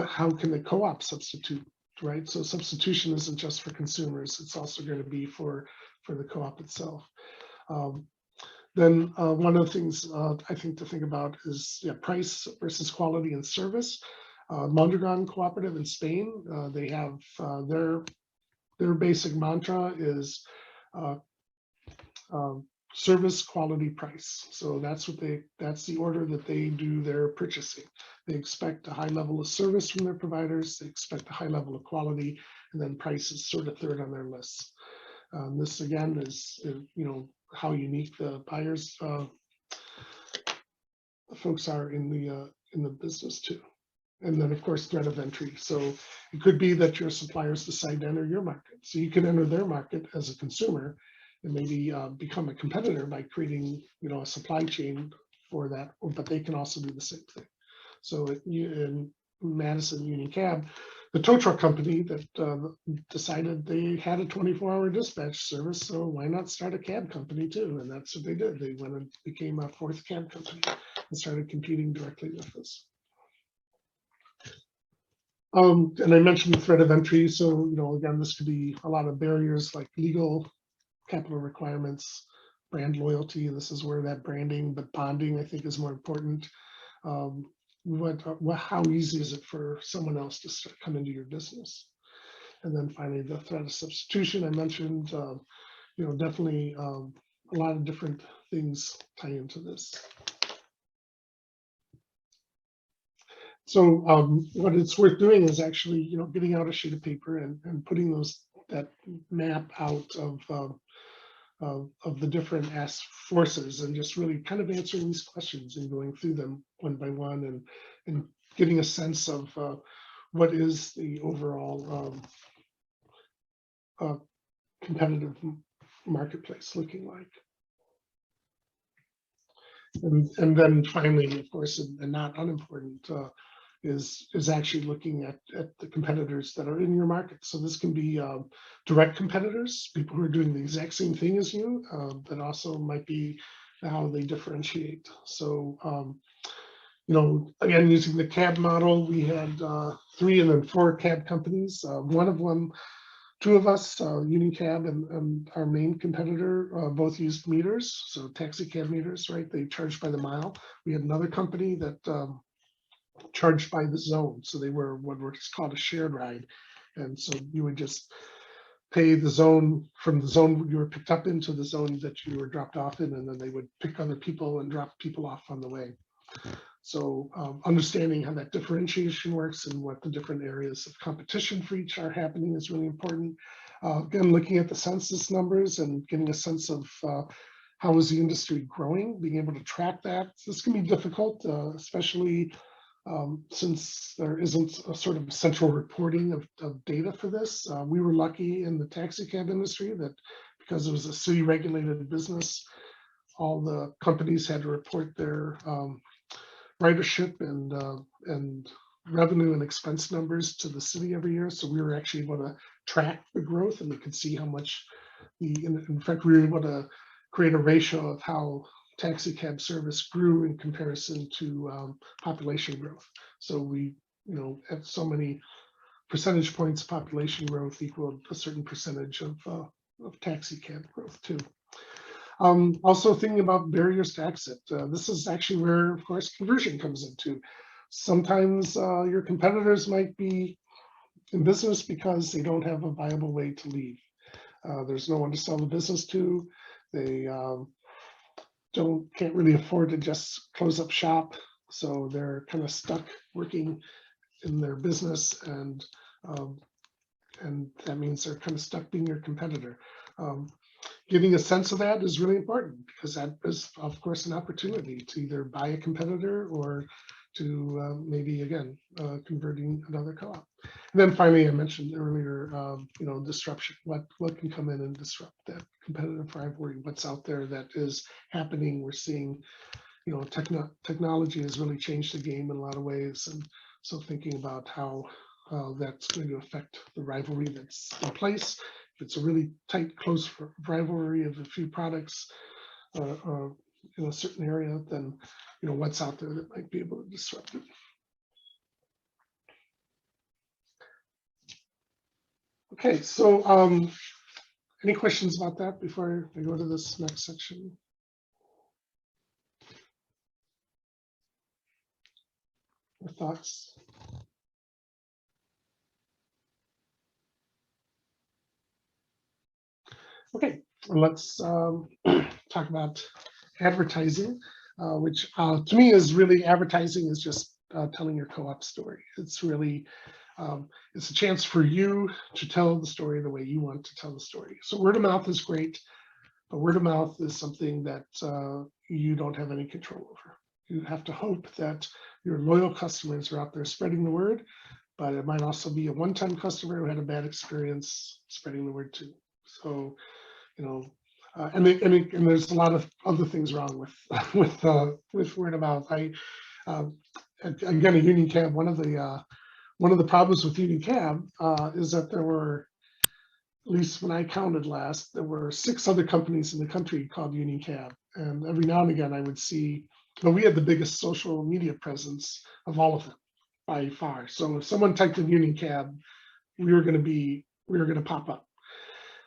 How can the co-op substitute, right? So substitution isn't just for consumers, it's also going to be for the co-op itself. Then one of the things I think to think about is price versus quality and service. Mondragon Cooperative in Spain, they have their basic mantra is service, quality, price. So that's the order that they do their purchasing. They expect a high level of service from their providers. They expect a high level of quality, and then price is sort of third on their list. This again is, how unique the buyers, the folks are in the business too. And then, of course, threat of entry. So it could be that your suppliers decide to enter your market. So you can enter their market as a consumer and maybe become a competitor by creating, a supply chain for that, but they can also do the same thing. So in Madison Union Cab, the tow truck company that decided they had a 24-hour dispatch service, so why not start a cab company too? And that's what they did. They went and became a fourth cab company and started competing directly with us. And I mentioned the threat of entry. So, again, this could be a lot of barriers like legal capital requirements, brand loyalty. This is where that branding, but bonding, I think, is more important. How easy is it for someone else to come into your business? And then finally, the threat of substitution. I mentioned, definitely a lot of different things tie into this. So what it's worth doing is actually, getting out a sheet of paper and putting that map out of the different forces and just really kind of answering these questions and going through them one by one and getting a sense of what is the overall competitive marketplace looking like. And then finally, of course, and not unimportant, is actually looking at the competitors that are in your market. So this can be direct competitors, people who are doing the exact same thing as you, but also might be how they differentiate. So, again, using the cab model, we had 3 and then 4 cab companies. One of them, 2 of us, Union Cab and our main competitor, both used meters, so taxi cab meters, right? They charged by the mile. We had another company that charged by the zone, so they were what was called a shared ride, and so you would just pay the zone from the zone you were picked up into the zone that you were dropped off in, and then they would pick other people and drop people off on the way. So understanding how that differentiation works and what the different areas of competition for each are happening is really important. Again, looking at the census numbers and getting a sense of how is the industry growing, being able to track that. This can be difficult, especially since there isn't a sort of central reporting of data for this. We were lucky in the taxi cab industry that because it was a city regulated business, all the companies had to report their ridership and revenue and expense numbers to the city every year. So we were actually able to track the growth, and we could see how much in fact, we were able to create a ratio of how taxi cab service grew in comparison to population growth. So we, at so many percentage points, population growth equaled a certain percentage of taxi cab growth too. Also thinking about barriers to exit. This is actually where, of course, conversion comes into. Sometimes your competitors might be in business because they don't have a viable way to leave. There's no one to sell the business to. They can't really afford to just close up shop. So they're kind of stuck working in their business, and that means they're kind of stuck being your competitor. Getting a sense of that is really important because that is, of course, an opportunity to either buy a competitor or to maybe, again, converting another co-op. And then finally, I mentioned earlier, disruption. What can come in and disrupt that competitive rivalry? What's out there that is happening? We're seeing, technology has really changed the game in a lot of ways. And so thinking about how that's going to affect the rivalry that's in place. If it's a really tight, close rivalry of a few products in a certain area, then what's out there that might be able to disrupt it. Okay, so any questions about that before I go to this next section? Or thoughts? Okay, let's talk about advertising, which to me is really advertising is just telling your co-op story. It's really, it's a chance for you to tell the story the way you want to tell the story. So word of mouth is great, but word of mouth is something that you don't have any control over. you have to hope that your loyal customers are out there spreading the word, but it might also be a one-time customer who had a bad experience spreading the word too. So, you know, and there's a lot of other things wrong with with word of mouth. Again, a union cab. One of the problems with union cab is that there were, at least when I counted last, there were 6 other companies in the country called Union Cab. And every now and again I would see, but we had the biggest social media presence of all of them by far. So if someone typed in Union Cab, we were going to pop up.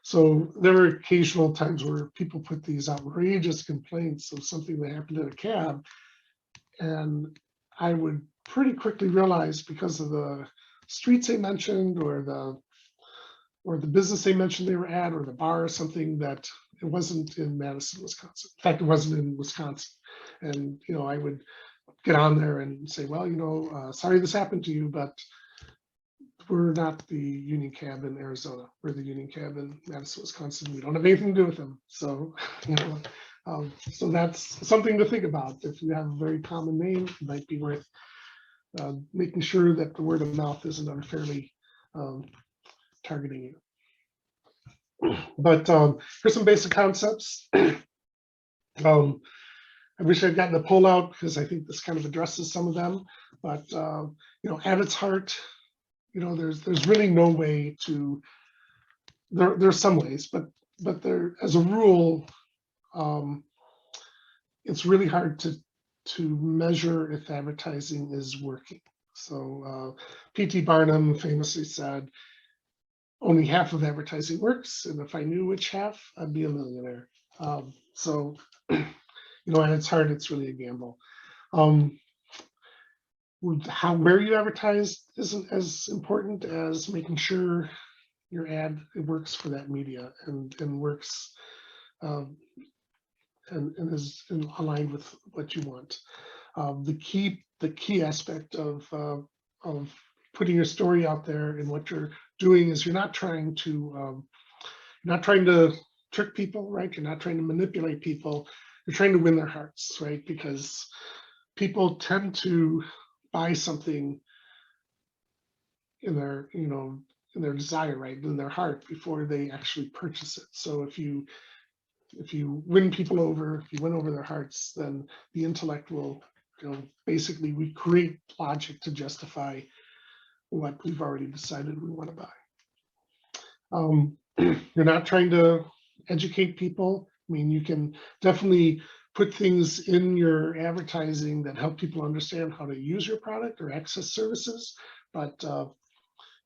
So there were occasional times where people put these outrageous complaints of something that happened in a cab. And I would pretty quickly realize, because of the streets they mentioned or the business they mentioned they were at, or the bar or something, that it wasn't in Madison, Wisconsin. In fact, it wasn't in Wisconsin. And, you know, I would get on there and say, well, you know, sorry this happened to you, but we're not the Union Cab in Arizona. We're the Union Cab in Madison, Wisconsin. We don't have anything to do with them. So, you know, so that's something to think about. If you have a very common name, it might be worth making sure that the word of mouth isn't unfairly targeting you. But here's some basic concepts. I wish I'd gotten a poll out because I think this kind of addresses some of them. But you know, at its heart, you know, there's really no way to. There's some ways, but there, as a rule, it's really hard to measure if advertising is working. So P.T. Barnum famously said, only half of advertising works, and if I knew which half, I'd be a millionaire. So, you know, at its heart, it's really a gamble. Where you advertise isn't as important as making sure your ad works for that media and works and is aligned with what you want. The key aspect of putting your story out there and what you're doing is you're not trying to trick people, right? You're not trying to manipulate people. You're trying to win their hearts, right? Because people tend to buy something in their, you know, in their desire, right, in their heart, before they actually purchase it. So if you win people over, if you win over their hearts, then the intellect will, you know, basically we create logic to justify what we've already decided we want to buy. You're not trying to educate people. I mean, you can definitely put things in your advertising that help people understand how to use your product or access services, but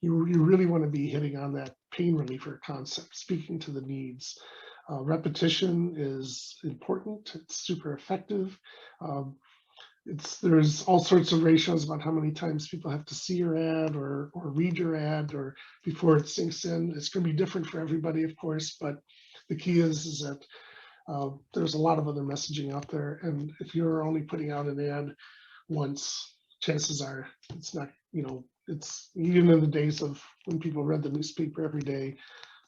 you really want to be hitting on that pain reliever concept, speaking to the needs. Repetition is important. It's super effective. There's all sorts of ratios about how many times people have to see your ad or read your ad or before it sinks in. It's going to be different for everybody, of course, but the key is that there's a lot of other messaging out there, and if you're only putting out an ad once, chances are it's not, you know, it's even in the days of when people read the newspaper every day,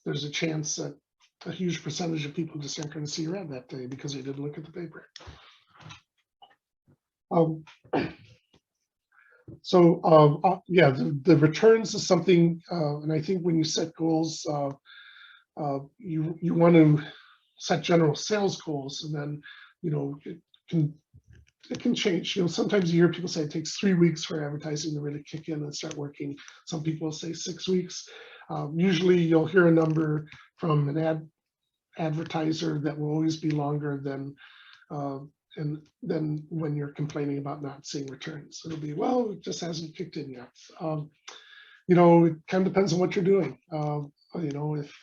there's a chance that a huge percentage of people just aren't going to see your ad that day because they didn't look at the paper. Yeah, the returns is something, and I think when you set goals, you want to set general sales goals, and then, you know, it can change. You know, sometimes you hear people say it takes 3 weeks for advertising to really kick in and start working. Some people say 6 weeks. Usually you'll hear a number from an advertiser that will always be longer than and then when you're complaining about not seeing returns, it'll be, well, it just hasn't kicked in yet. You know, it kind of depends on what you're doing. You know, if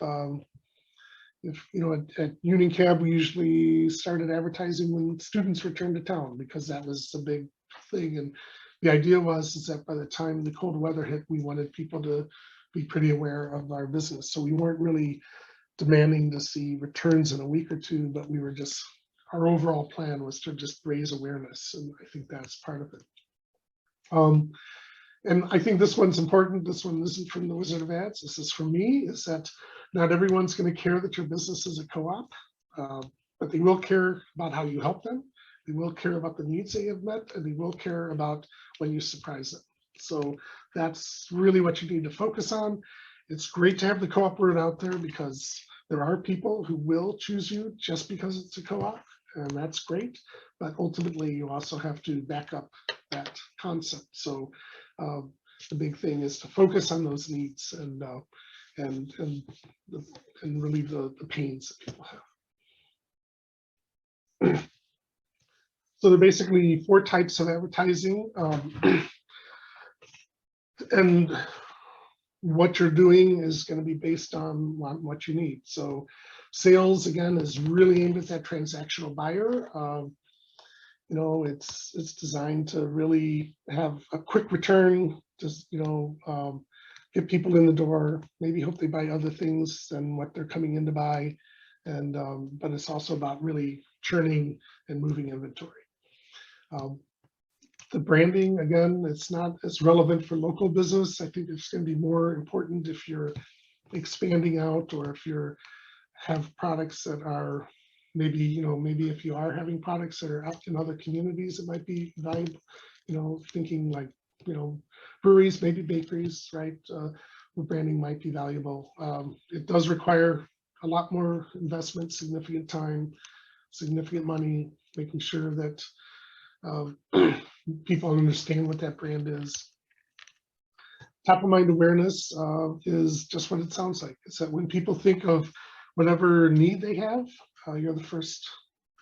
you know, at Union Cab, we usually started advertising when students returned to town because that was a big thing. And the idea was that by the time the cold weather hit, we wanted people to be pretty aware of our business. So we weren't really demanding to see returns in a week or two, but we were just, our overall plan was to just raise awareness. And I think that's part of it. And I think this one's important. This one isn't from the Wizard of Ads. This is from me, is that not everyone's going to care that your business is a co-op, but they will care about how you help them. They will care about the needs they have met, and they will care about when you surprise them. So that's really what you need to focus on. It's great to have the co-op word out there because there are people who will choose you just because it's a co-op, and that's great. But ultimately, you also have to back up that concept. So the big thing is to focus on those needs and relieve the pains that people have. So there are basically 4 types of advertising, and what you're doing is going to be based on what you need. So sales, again, is really aimed at that transactional buyer. You know, it's designed to really have a quick return, just, you know, get people in the door, maybe hope they buy other things than what they're coming in to buy. And but it's also about really churning and moving inventory. The branding, again, it's not as relevant for local business. I think it's going to be more important if you're expanding out, or if you're have products that are maybe, you know, maybe if you are having products that are out in other communities, it might be valuable, you know, thinking like, you know, breweries, maybe bakeries, right? Where branding might be valuable. It does require a lot more investment, significant time, significant money, making sure that people understand what that brand is. Top of mind awareness is just what it sounds like. It's that when people think of whatever need they have, you're the first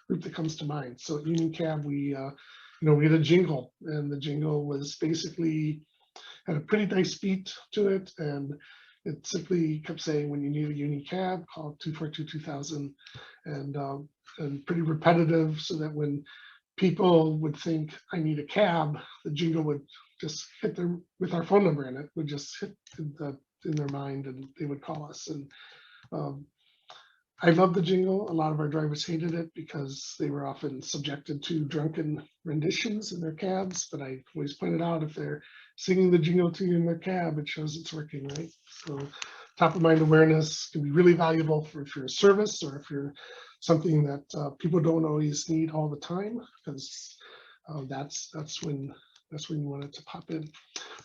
group that comes to mind. So at Union Cab, we, you know, we had a jingle, and the jingle was basically had a pretty nice beat to it, and it simply kept saying, when you need a Union Cab, call 242-2000, and pretty repetitive, so that when people would think, I need a cab, the jingle would just hit them with our phone number in it, would just hit in their mind, and they would call us. And I love the jingle. A lot of our drivers hated it because they were often subjected to drunken renditions in their cabs. But I always pointed out, if they're singing the jingle to you in their cab, it shows it's working, right? So top of mind awareness can be really valuable for if you're a service, or if you're something that people don't always need all the time, because that's when you want it to pop in.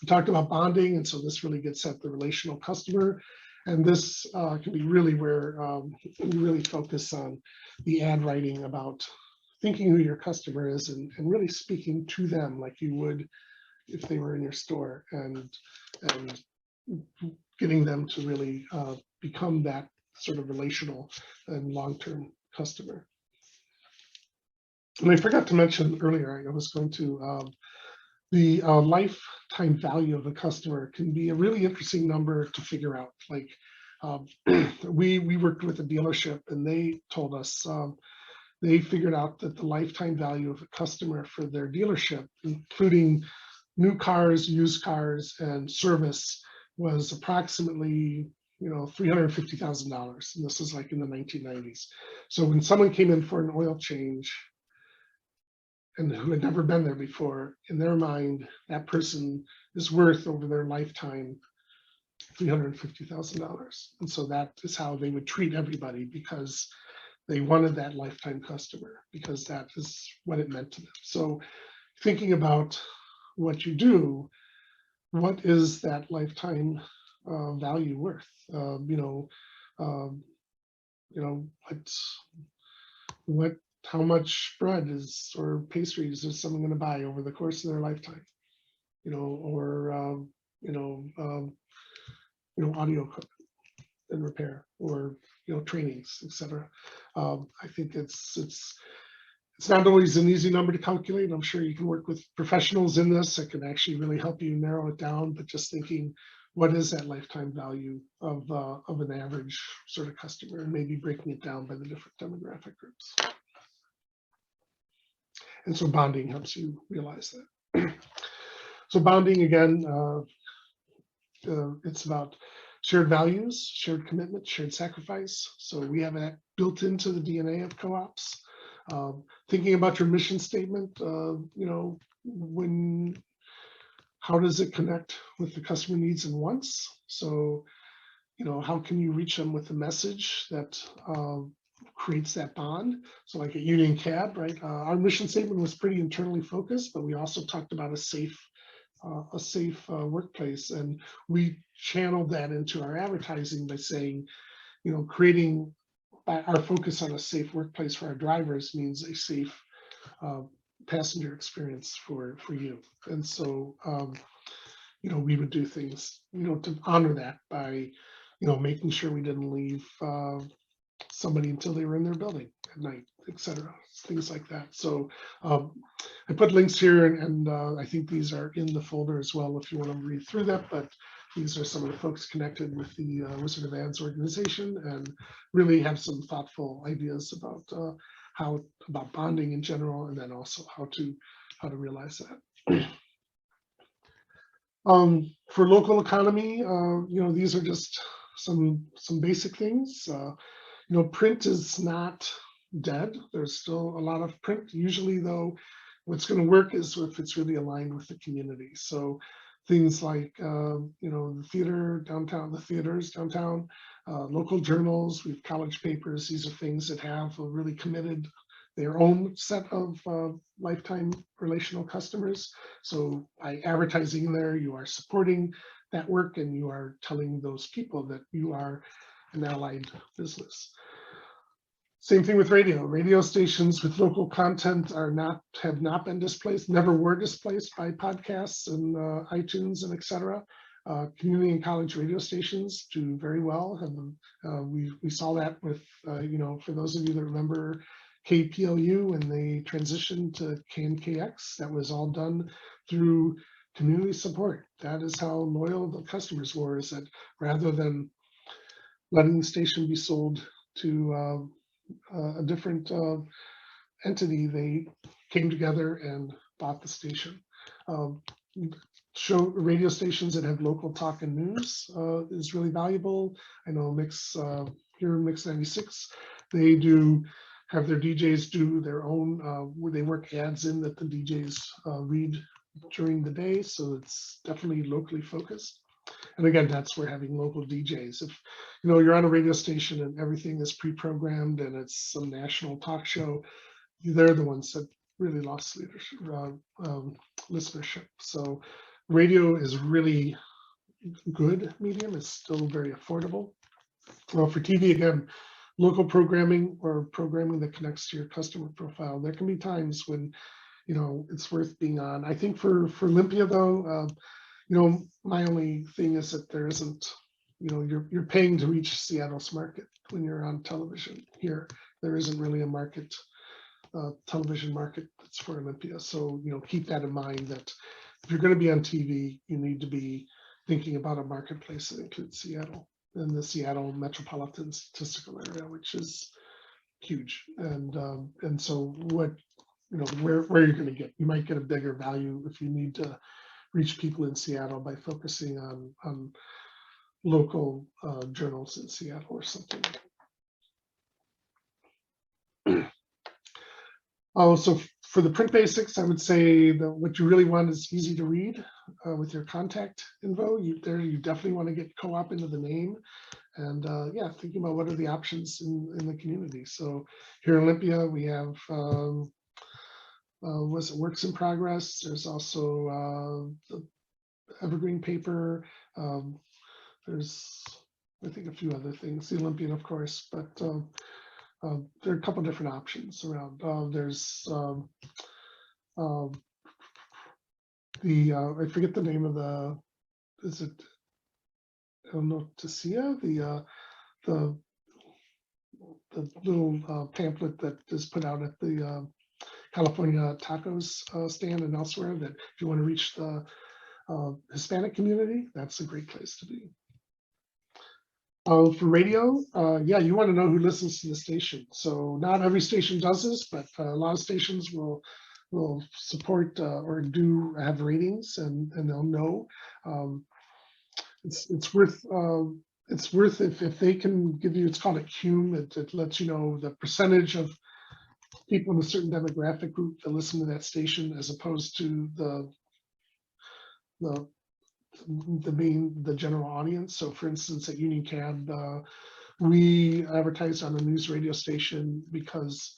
We talked about bonding, and so this really gets at the relational customer. And this can be really where you really focus on the ad writing about thinking who your customer is, and really speaking to them like you would if they were in your store, and getting them to really become that sort of relational and long-term customer. And I forgot to mention earlier, I was going to, the lifetime value of a customer can be a really interesting number to figure out. Like we worked with a dealership, and they told us they figured out that the lifetime value of a customer for their dealership, including new cars, used cars, and service, was approximately, you know, $350,000. And this is like in the 1990s. So when someone came in for an oil change, and who had never been there before, in their mind, that person is worth over their lifetime $350,000. And so that is how they would treat everybody, because they wanted that lifetime customer, because that is what it meant to them. So thinking about what you do, what is that lifetime value worth? How much bread is, or pastries is someone going to buy over the course of their lifetime? You know, or audio equipment and repair, or trainings, etc. I think it's not always an easy number to calculate. I'm sure you can work with professionals in this that can actually really help you narrow it down. But just thinking, what is that lifetime value of an average sort of customer, and maybe breaking it down by the different demographic groups. And so bonding helps you realize that. So bonding, again, it's about shared values, shared commitment, shared sacrifice. So we have that built into the DNA of co-ops. Thinking about your mission statement, how does it connect with the customer needs and wants? So, how can you reach them with a message that, of creates that bond. So like at Union Cab, right? Our mission statement was pretty internally focused, but we also talked about a safe workplace, and we channeled that into our advertising by saying, creating our focus on a safe workplace for our drivers means a safe passenger experience for you. And so, we would do things, to honor that by, making sure we didn't leave somebody until they were in their building at night, etc. Things like that. So I put links here, and I think these are in the folder as well if you want to read through that. But these are some of the folks connected with the Wizard of Oz organization, and really have some thoughtful ideas about about bonding in general, and then also how to realize that. For local economy, these are just some basic things. Print is not dead. There's still a lot of print. Usually, though, what's going to work is if it's really aligned with the community. So things like, the theater downtown, the theaters downtown, local journals, we have college papers. These are things that have a really committed their own set of lifetime relational customers. So by advertising in there, you are supporting that work, and you are telling those people that you are an allied business. Same thing with radio. Radio stations with local content have not been displaced, never were displaced by podcasts and iTunes and etc. Community and college radio stations do very well, and we saw that with for those of you that remember KPLU when they transitioned to KNKX, that was all done through community support. That is how loyal the customers were, is that rather than letting the station be sold to a different entity, they came together and bought the station. Radio stations that have local talk and news is really valuable. I know here in Mix 96, they do have their DJs do their own, where they work ads in that the DJs read during the day. So it's definitely locally focused. And again, that's where having local DJs. If you're on a radio station and everything is pre-programmed and it's some national talk show, they're the ones that really lost listenership. So radio is really good medium. It's still very affordable. Well, for TV, again, local programming or programming that connects to your customer profile. There can be times when it's worth being on. I think for Olympia though, my only thing is that there isn't, you're paying to reach Seattle's market when you're on television. Here, there isn't really a market, television market that's for Olympia. So, keep that in mind, that if you're going to be on TV, you need to be thinking about a marketplace that includes Seattle and the Seattle metropolitan statistical area, which is huge. And so what, where you're going to get, you might get a bigger value if you need to reach people in Seattle by focusing on local journals in Seattle or something. So for the print basics, I would say that what you really want is easy to read with your contact info. You definitely want to get co-op into the name, and thinking about what are the options in the community. So here in Olympia, we have works in progress. There's also the evergreen paper. There's, I think, a few other things, the Olympian, of course, but there are a couple different options around. There's I forget the name of the, is it, I don't know, Tasia, the little pamphlet that is put out at the California tacos stand and elsewhere, that if you want to reach the Hispanic community, that's a great place to be. For radio, you want to know who listens to the station. So not every station does this, but a lot of stations will support or do have ratings, and they'll know. It's worth if they can give you, it's called a CUME. It lets you know the percentage of people in a certain demographic group that listen to that station, as opposed to the general audience. So for instance, at Union Cab, we advertised on a news radio station because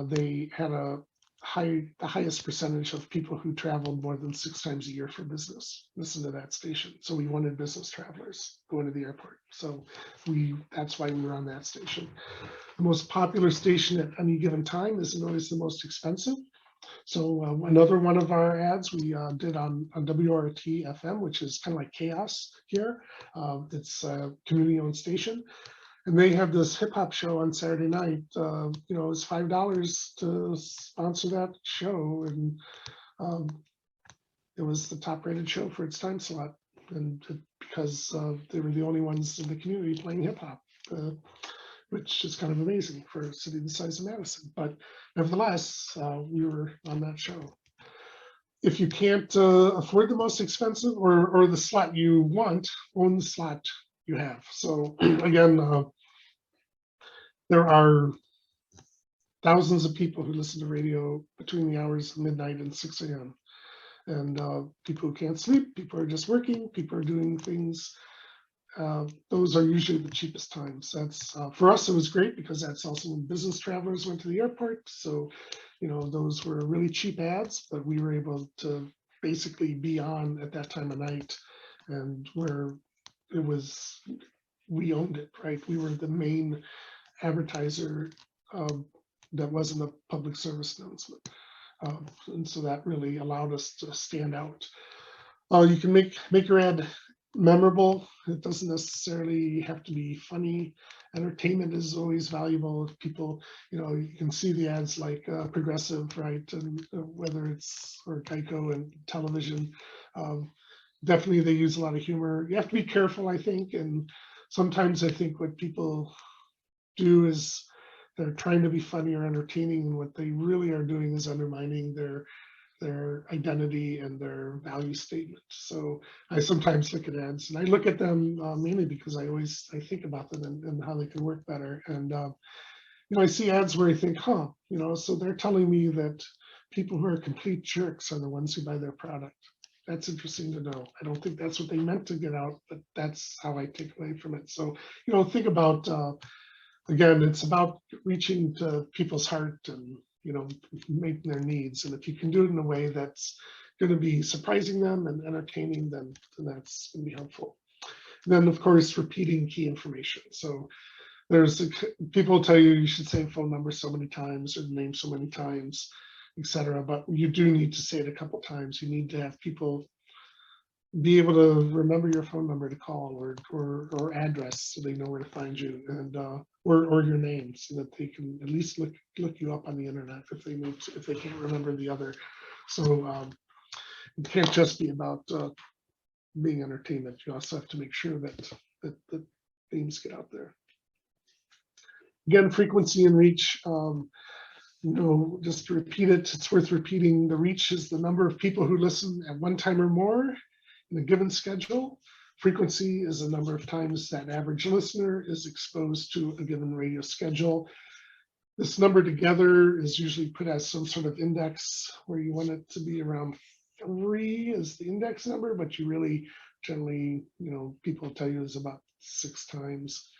they had the highest percentage of people who traveled more than 6 times a year for business listen to that station. So we wanted business travelers going to the airport. So that's why we were on that station. The most popular station at any given time isn't always the most expensive. So another one of our ads we did on WRT FM, which is kind of like Chaos here. It's a community-owned station. And they have this hip hop show on Saturday night. It's $5 to sponsor that show, and it was the top-rated show for its time slot, and because they were the only ones in the community playing hip hop, which is kind of amazing for a city the size of Madison. But nevertheless, we were on that show. If you can't afford the most expensive or the slot you want, own the slot you have. So again, there are thousands of people who listen to radio between the hours of midnight and 6 a.m. And people who can't sleep, people are just working, people are doing things. Those are usually the cheapest times. That's for us, it was great because that's also when business travelers went to the airport. So, those were really cheap ads, but we were able to basically be on at that time of night, and where it was, we owned it, right? We were the main advertiser that wasn't a public service announcement. And so that really allowed us to stand out. You can make your ad memorable. It doesn't necessarily have to be funny. Entertainment is always valuable. If people, you can see the ads like Progressive, right? And whether it's or Geico and television, definitely they use a lot of humor. You have to be careful, I think. And sometimes I think what people do is they're trying to be funny or entertaining, and what they really are doing is undermining their identity and their value statement. So I sometimes look at ads, and I look at them mainly because I think about them and how they can work better. And I see ads where I think, so they're telling me that people who are complete jerks are the ones who buy their product. That's interesting to know. I don't think that's what they meant to get out, but that's how I take away from it. So think about. Again, it's about reaching to people's heart and, making their needs. And if you can do it in a way that's going to be surprising them and entertaining them, then that's going to be helpful. And then, of course, repeating key information. So people tell you should say phone number so many times or name so many times, etc. But you do need to say it a couple times. You need to have people be able to remember your phone number to call or address so they know where to find you, and or your name so that they can at least look you up on the internet if they can't remember the other. So it can't just be about being entertainment. You also have to make sure that the themes get out there. Again, frequency and reach. Just to repeat it, it's worth repeating. The reach is the number of people who listen at one time or more in a given schedule. Frequency is the number of times that average listener is exposed to a given radio schedule. This number together is usually put as some sort of index where you want it to be around 3 is the index number, but you really generally, people tell you is about 6 times.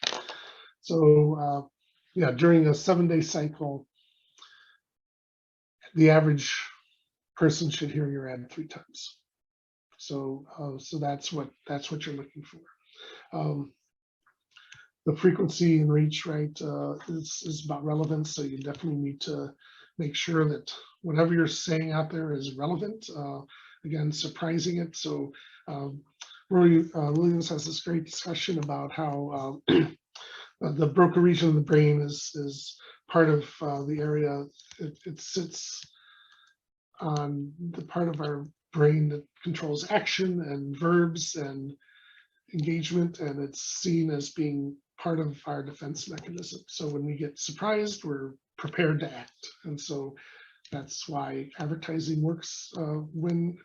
So during a 7-day cycle, the average person should hear your ad 3 times. So that's what you're looking for. The frequency and reach, right, is about relevance. So you definitely need to make sure that whatever you're saying out there is relevant. Again, surprising it. So Roy Williams has this great discussion about how the Broca region of the brain is part of the area. It sits on the part of our brain that controls action and verbs and engagement, and it's seen as being part of our defense mechanism. So when we get surprised, we're prepared to act. And so that's why advertising works when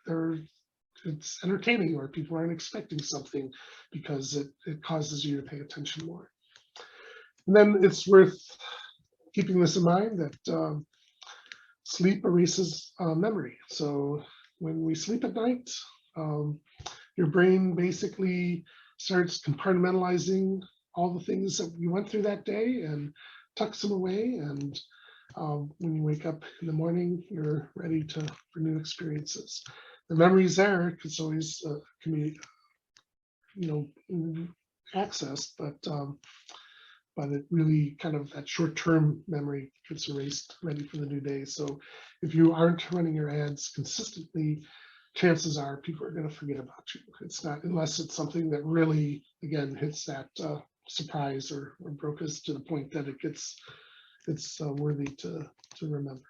it's entertaining or people aren't expecting something, because it causes you to pay attention more. And then it's worth keeping this in mind that sleep erases memory. So when we sleep at night, your brain basically starts compartmentalizing all the things that you went through that day and tucks them away. And when you wake up in the morning, you're ready for new experiences. The memory's there, it's always can be, accessed, but it really kind of that short-term memory gets erased, ready for the new day. So if you aren't running your ads consistently, chances are people are going to forget about you. It's not, unless it's something that really, again, hits that surprise or broke us to the point that it's worthy to remember.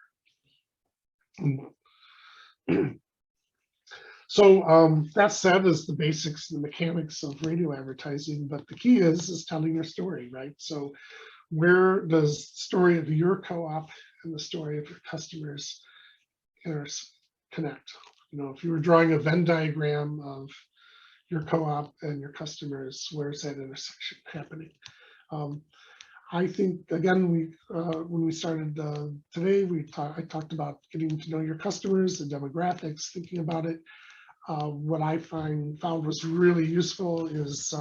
So that said is the basics and the mechanics of radio advertising, but the key is telling your story, right? So where does the story of your co-op and the story of your customers connect? If you were drawing a Venn diagram of your co-op and your customers, where's that intersection happening? I think, again, when we started today, I talked about getting to know your customers, the demographics, thinking about it. What I found was really useful is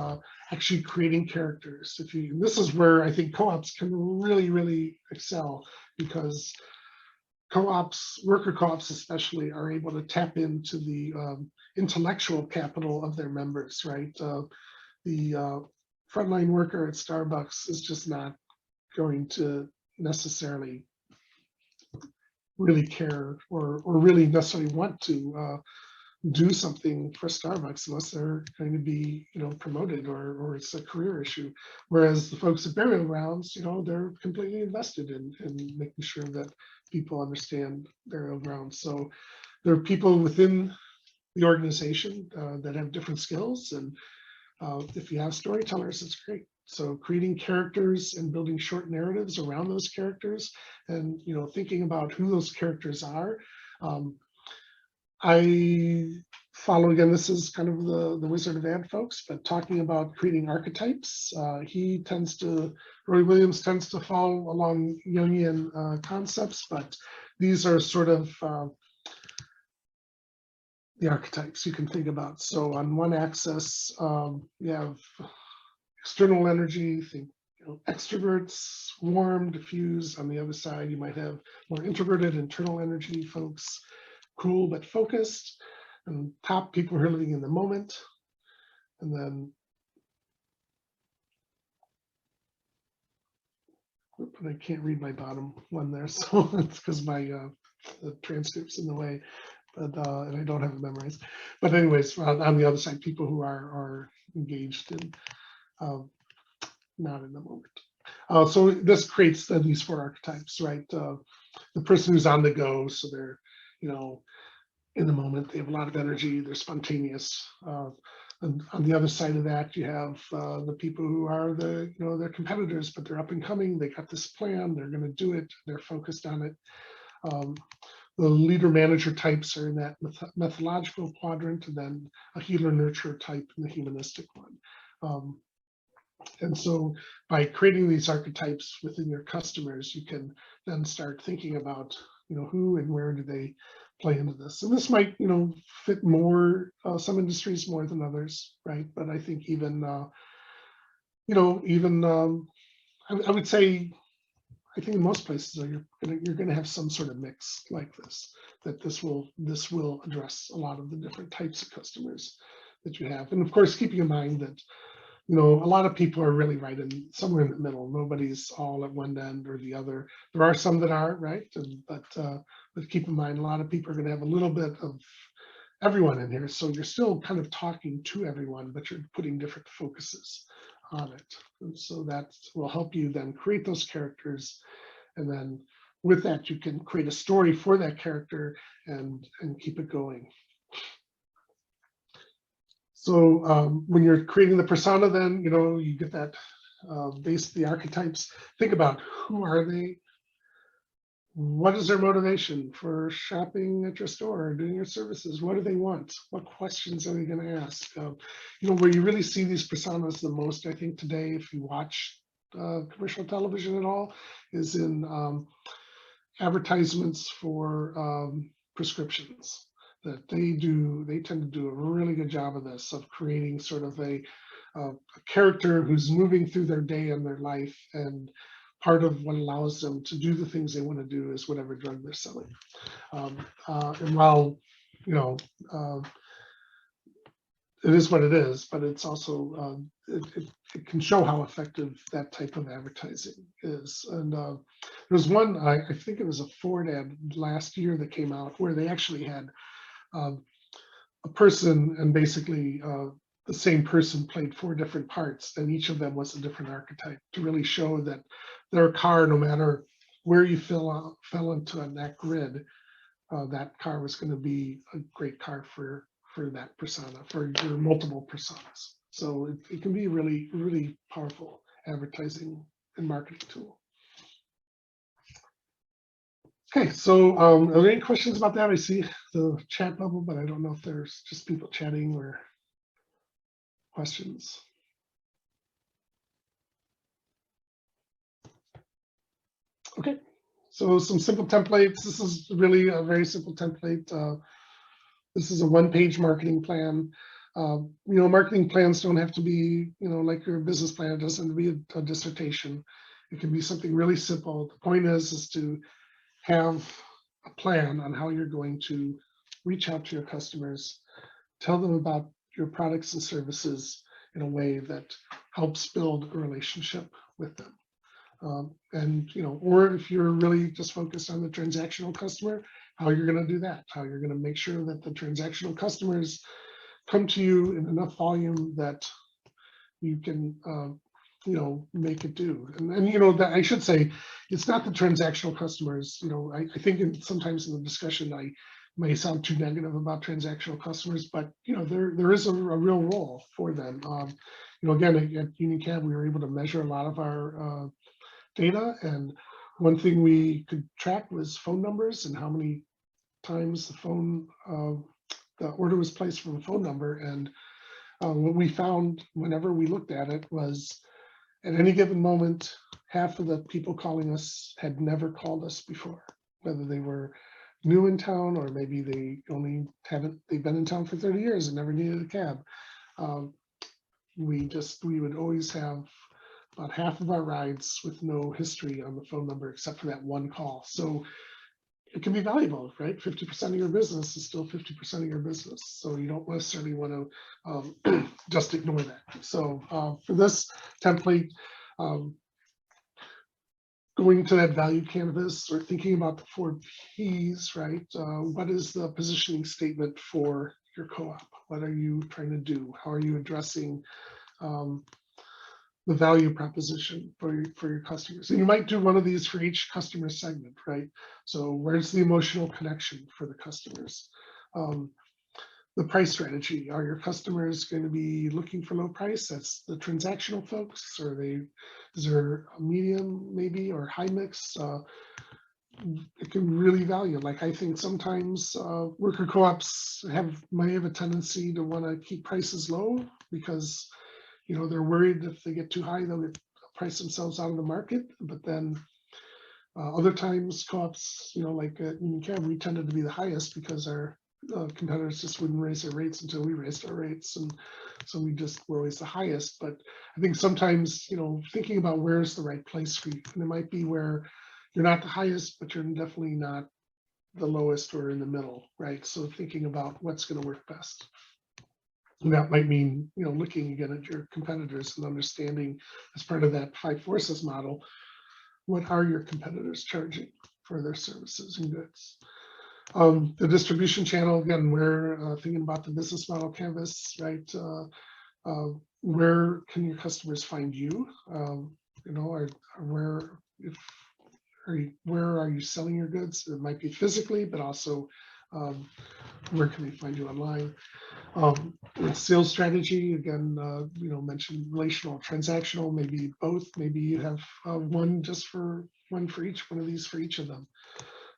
actually creating characters. This is where I think co-ops can really, really excel, because co-ops, worker co-ops especially, are able to tap into the intellectual capital of their members, right? The frontline worker at Starbucks is just not going to necessarily really care or really necessarily want to do something for Starbucks unless they're going to be, promoted or it's a career issue. Whereas the folks at burial grounds, they're completely invested in making sure that people understand burial grounds. So there are people within the organization that have different skills, and if you have storytellers, it's great. So creating characters and building short narratives around those characters, and thinking about who those characters are. I follow, again, this is kind of the Wizard of Ad folks, but talking about creating archetypes. Roy Williams tends to fall along Jungian concepts, but these are sort of the archetypes you can think about. So on one axis, you have external energy, think extroverts, warm, diffuse. On the other side, you might have more introverted, internal energy folks, cool but focused. And top, people who are living in the moment. And then, I can't read my bottom one there, so it's because my the transcript's in the way, but and I don't have it memorized. But anyways, on the other side, people who are engaged in not in the moment. So this creates these four archetypes, right? The person who's on the go, so they're, in the moment, they have a lot of energy, they're spontaneous. And on the other side of that, you have the people who are they're competitors, but they're up and coming. They got this plan, they're going to do it, they're focused on it. The leader manager types are in that methodological quadrant, and then a healer nurturer type in the humanistic one. And so by creating these archetypes within your customers, you can then start thinking about, who and where do they play into this. And this might, fit more, some industries more than others, right? But I think even, I would say, I think in most places you're going to have some sort of mix like this, that this will address a lot of the different types of customers that you have. And of course, keeping in mind that, a lot of people are really right in somewhere in the middle. Nobody's all at one end or the other. There are some that are, right? But keep in mind, a lot of people are going to have a little bit of everyone in here. So you're still kind of talking to everyone, but you're putting different focuses on it. And so that will help you then create those characters. And then with that, you can create a story for that character and keep it going. So when you're creating the persona, then, you get that base, the archetypes. Think about, who are they? What is their motivation for shopping at your store or doing your services? What do they want? What questions are they going to ask? Where you really see these personas the most, I think today, if you watch commercial television at all, is in advertisements for prescriptions. That they tend to do a really good job of this, of creating sort of a a character who's moving through their day and their life, and part of what allows them to do the things they want to do is whatever drug they're selling. And while, you know, it is what it is, but it's also, it can show how effective that type of advertising is. And there's one, I think it was a Ford ad last year that came out where they actually had a person, and basically the same person played 4 different parts, and each of them was a different archetype to really show that their car, no matter where you fell into on that grid, that car was going to be a great car for that persona, for your multiple personas. So it can be really, really powerful advertising and marketing tool. Okay, so are there any questions about that? I see the chat bubble, but I don't know if there's just people chatting or questions. Okay, so some simple templates. This is really a very simple template. This is a one-page marketing plan. You know, marketing plans don't have to be, you know, like your business plan. It doesn't have to be a dissertation. It can be something really simple. The point is to have a plan on how you're going to reach out to your customers, tell them about your products and services in a way that helps build a relationship with them. And, you know, or if you're really just focused on the transactional customer, how you're going to do that, how you're going to make sure that the transactional customers come to you in enough volume that you can, you know, make it do. And you know, that I should say, it's not the transactional customers. You know, I think sometimes in the discussion, I may sound too negative about transactional customers, but you know, there is a real role for them. You know, again, at UniCab, we were able to measure a lot of our data, and one thing we could track was phone numbers and how many times the order was placed from a phone number. And what we found whenever we looked at it was, at any given moment, half of the people calling us had never called us before, whether they were new in town or maybe they've been in town for 30 years and never needed a cab. We would always have about half of our rides with no history on the phone number except for that one call. So it can be valuable, right? 50% of your business is still 50% of your business. So you don't necessarily want to just ignore that. So for this template, going to that value canvas or thinking about the 4 Ps, right? What is the positioning statement for your co-op? What are you trying to do? How are you addressing the value proposition for your customers? And you might do one of these for each customer segment, right? So where's the emotional connection for the customers? The price strategy. Are your customers going to be looking for low price? That's the transactional folks. Or is there a medium maybe or high mix? It can really value. Like I think sometimes worker co-ops may have a tendency to want to keep prices low because, you know, they're worried if they get too high, they'll price themselves out of the market. But then other times co-ops, you know, like at UniCab, we tended to be the highest because our competitors just wouldn't raise their rates until we raised our rates. And so we just were always the highest. But I think sometimes, you know, thinking about where's the right place for you, and it might be where you're not the highest, but you're definitely not the lowest or in the middle, right? So thinking about what's going to work best. And that might mean, you know, looking again at your competitors and understanding as part of that 5 forces model, what are your competitors charging for their services and goods? The distribution channel, again, we're thinking about the business model canvas, right? Where can your customers find you? You know, or where are you selling your goods? It might be physically, but also where can they find you online? Sales strategy, again, you know, mentioned relational, transactional, maybe both. Maybe you have one for each one of these for each of them.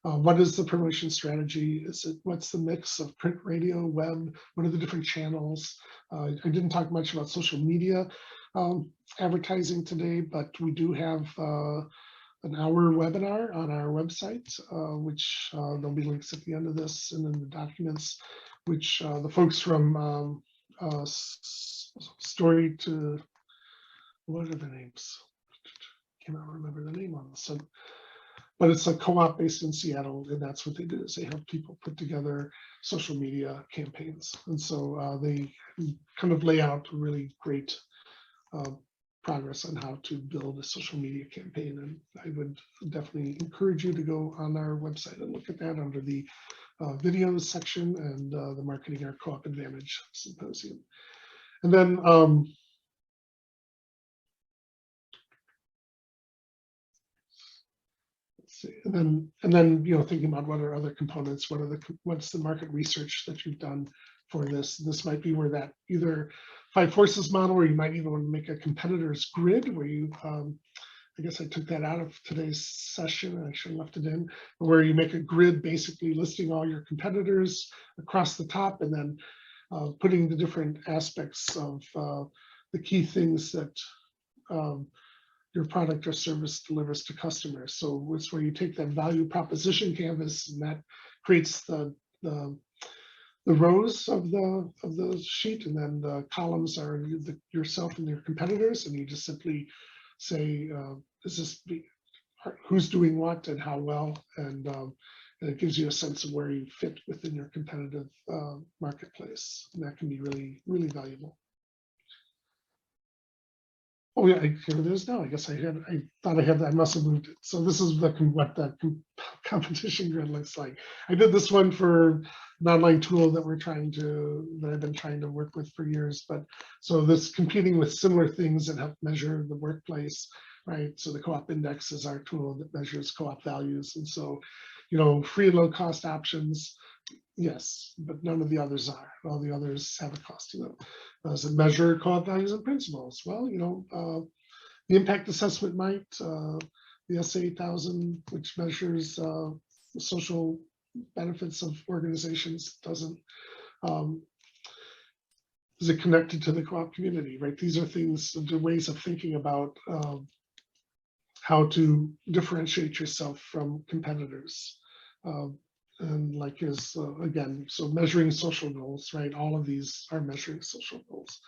What is the promotion strategy? What's the mix of print, radio, web? What are the different channels? I didn't talk much about social media advertising today, but we do have an hour webinar on our website, which there'll be links at the end of this and in the documents, which the folks from story to, what are the names? Cannot remember the name on this. But it's a co-op based in Seattle, and that's what they do is they help people put together social media campaigns. And so they kind of lay out a really great progress on how to build a social media campaign. And I would definitely encourage you to go on our website and look at that under the videos section and the Marketing Our Co-op Advantage Symposium. And then and then thinking about what are other components, what's the market research that you've done for this. This might be where that either 5 forces model, or you might even want to make a competitors grid where you I guess I took that out of today's session. I should have left it in, where you make a grid basically listing all your competitors across the top, and then putting the different aspects of the key things that your product or service delivers to customers. So it's where you take that value proposition canvas, and that creates the rows of the sheet, and then the columns are yourself and your competitors, and you just simply say, who's doing what and how well, and it gives you a sense of where you fit within your competitive marketplace, and that can be really, really valuable. Oh yeah, here it is now. I guess I thought I had that. I must have moved it. So this is what the competition grid looks like. I did this one for an online tool that I've been trying to work with for years. But so this competing with similar things that help measure the workplace, right? So the Co-op Index is our tool that measures co-op values. And so, free and low cost options, yes, but none of the others are. All the others have a cost to them. Does it measure co-op values and principles? Well, the impact assessment might, the SA8000, which measures the social benefits of organizations, doesn't. Is it connected to the co-op community, right? These are things, the ways of thinking about how to differentiate yourself from competitors. And like again, so measuring social goals, right? All of these are measuring social goals.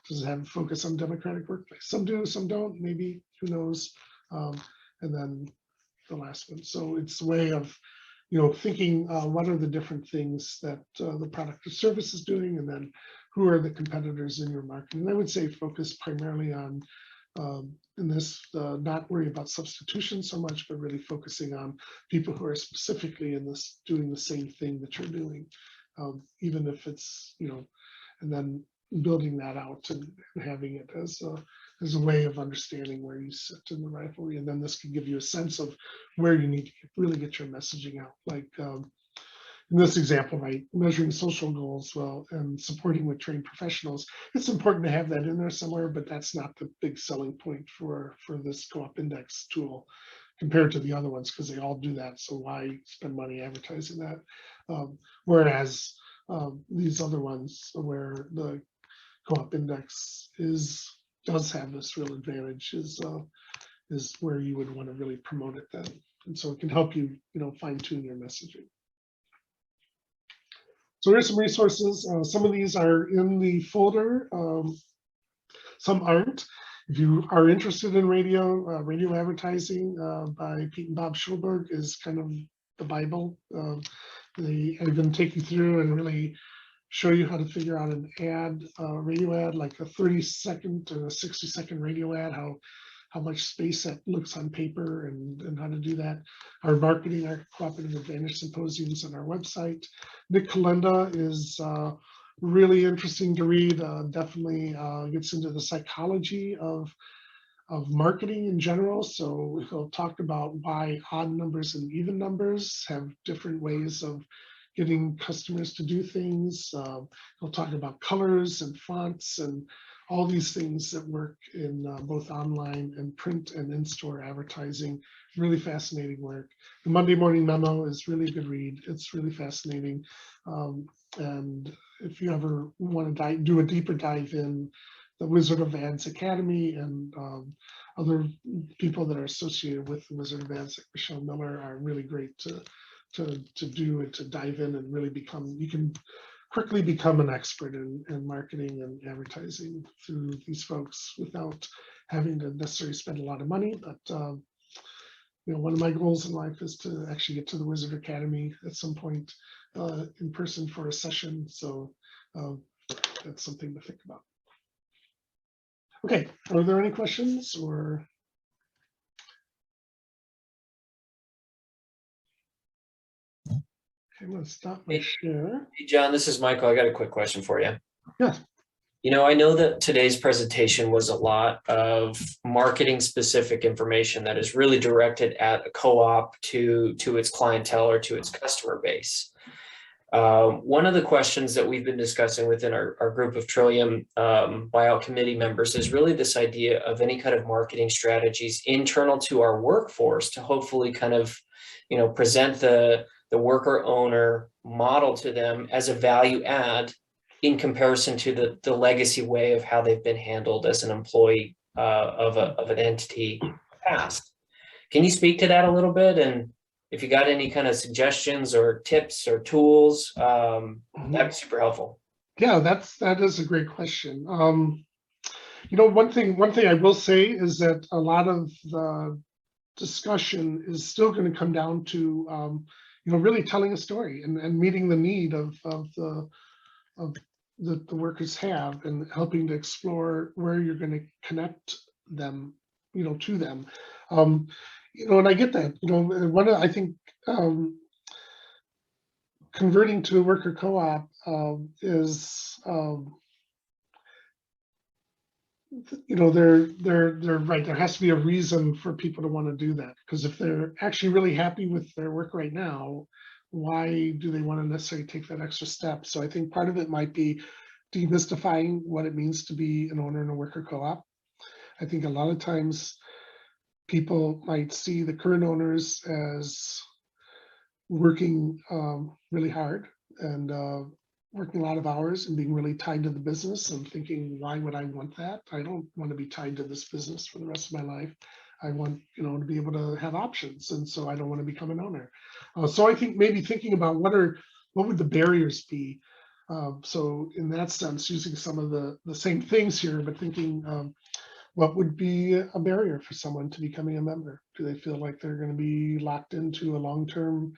Does it have a focus on democratic workplace? Some do, some don't, maybe, who knows? And then the last one. So it's a way of, thinking what are the different things that the product or service is doing, and then who are the competitors in your market? And I would say focus primarily on in this, not worry about substitution so much, but really focusing on people who are specifically in this doing the same thing that you're doing, even if it's, and then building that out and having it as a way of understanding where you sit in the rivalry. And then this can give you a sense of where you need to really get your messaging out. Like in this example, right, measuring social goals, well, and supporting with trained professionals. It's important to have that in there somewhere, but that's not the big selling point for this Co-op Index tool compared to the other ones, because they all do that. So why spend money advertising that? Whereas these other ones, where the Co-op Index does have this real advantage, is where you would want to really promote it then, and so it can help you, fine tune your messaging. So here's some resources. Some of these are in the folder. Some aren't. If you are interested in radio advertising by Pete and Bob Schulberg is kind of the Bible. They even take you through and really show you how to figure out an ad, radio ad, like a 30-second to a 60-second radio ad, how much space that looks on paper, and how to do that. Our Marketing Our Cooperative Advantage Symposiums on our website. Nick Kalenda is really interesting to read. Definitely gets into the psychology of marketing in general. So he'll talk about why odd numbers and even numbers have different ways of getting customers to do things. He'll talk about colors and fonts and all these things that work in both online and print and in-store advertising. Really fascinating work. The Monday Morning Memo is really a good read. It's really fascinating. And if you ever want to do a deeper dive in, the Wizard of Ads Academy and other people that are associated with the Wizard of Ads, like Michelle Miller, are really great to do and to dive in and really become, you can quickly become an expert in marketing and advertising through these folks without having to necessarily spend a lot of money. But one of my goals in life is to actually get to the Wizard Academy at some point in person for a session. So that's something to think about. Okay, are there any questions or? Okay, I'm gonna stop my share. Hey, John, this is Michael. I got a quick question for you. Yeah. I know that today's presentation was a lot of marketing specific information that is really directed at a co-op to its clientele or to its customer base. One of the questions that we've been discussing within our group of Trillium buyout committee members is really this idea of any kind of marketing strategies internal to our workforce to hopefully kind of, present the worker owner model to them as a value add in comparison to the legacy way of how they've been handled as an employee of an entity past. Can you speak to that a little bit? And if you got any kind of suggestions or tips or tools, that'd be super helpful. Yeah, that is a great question. One thing I will say is that a lot of the discussion is still going to come down to really telling a story and meeting the need of the workers have and helping to explore where you're going to connect them, to them. And I get that. I think converting to a worker co-op is they're right. There has to be a reason for people to want to do that, because if they're actually really happy with their work right now, why do they want to necessarily take that extra step? So I think part of it might be demystifying what it means to be an owner in a worker co-op. I think a lot of times people might see the current owners as working really hard and working a lot of hours and being really tied to the business and thinking, why would I want that? I don't want to be tied to this business for the rest of my life. I want, to be able to have options. And so I don't want to become an owner. So I think maybe thinking about what would the barriers be? So in that sense, using some of the same things here, but thinking what would be a barrier for someone to becoming a member? Do they feel like they're going to be locked into a long-term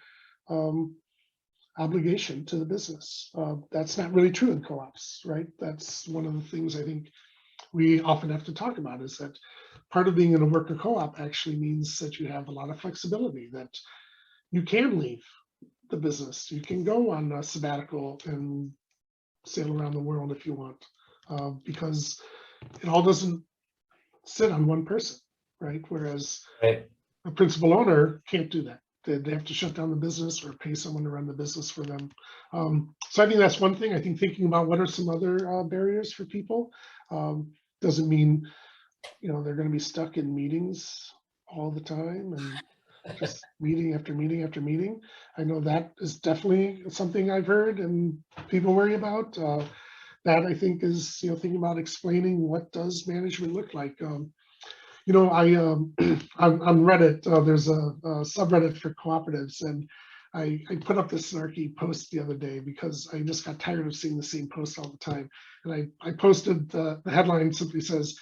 obligation to the business? That's not really true in co-ops, right? That's one of the things I think we often have to talk about, is that part of being in a worker co-op actually means that you have a lot of flexibility, that you can leave the business. You can go on a sabbatical and sail around the world if you want, because it all doesn't sit on one person, right? Whereas Right. a principal owner can't do that. They have to shut down the business or pay someone to run the business for them. So I think that's one thing. I think thinking about what are some other barriers for people doesn't mean, they're going to be stuck in meetings all the time and just meeting after meeting after meeting. I know that is definitely something I've heard and people worry about. That I think is, thinking about explaining what does management look like. On Reddit, there's a subreddit for cooperatives, and I put up this snarky post the other day because I just got tired of seeing the same post all the time. And I posted the headline simply says,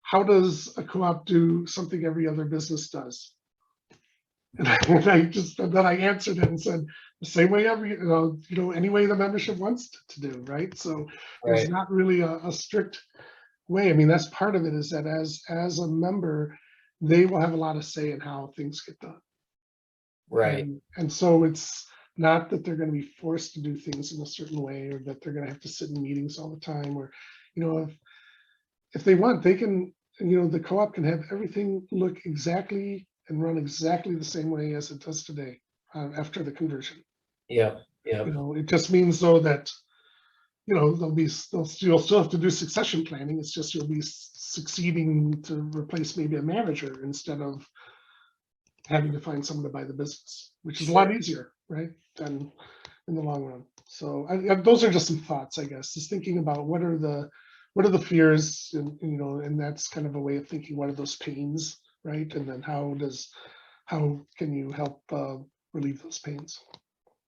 "How does a co-op do something every other business does?" And then I answered it and said, the same way any way the membership wants to do, right? So there's Right. not really a strict way. I mean, that's part of it, is that as a member, they will have a lot of say in how things get done. Right. And so it's not that they're going to be forced to do things in a certain way, or that they're going to have to sit in meetings all the time, or, if they want, they can, the co-op can have everything look exactly and run exactly the same way as it does today after the conversion. Yeah. Yeah. It just means though that, you'll still have to do succession planning. It's just you'll be succeeding to replace maybe a manager instead of having to find someone to buy the business, which is a lot easier, right, than in the long run. So those are just some thoughts, I guess, just thinking about what are the fears, and that's kind of a way of thinking, what are those pains, right? And then how can you help relieve those pains?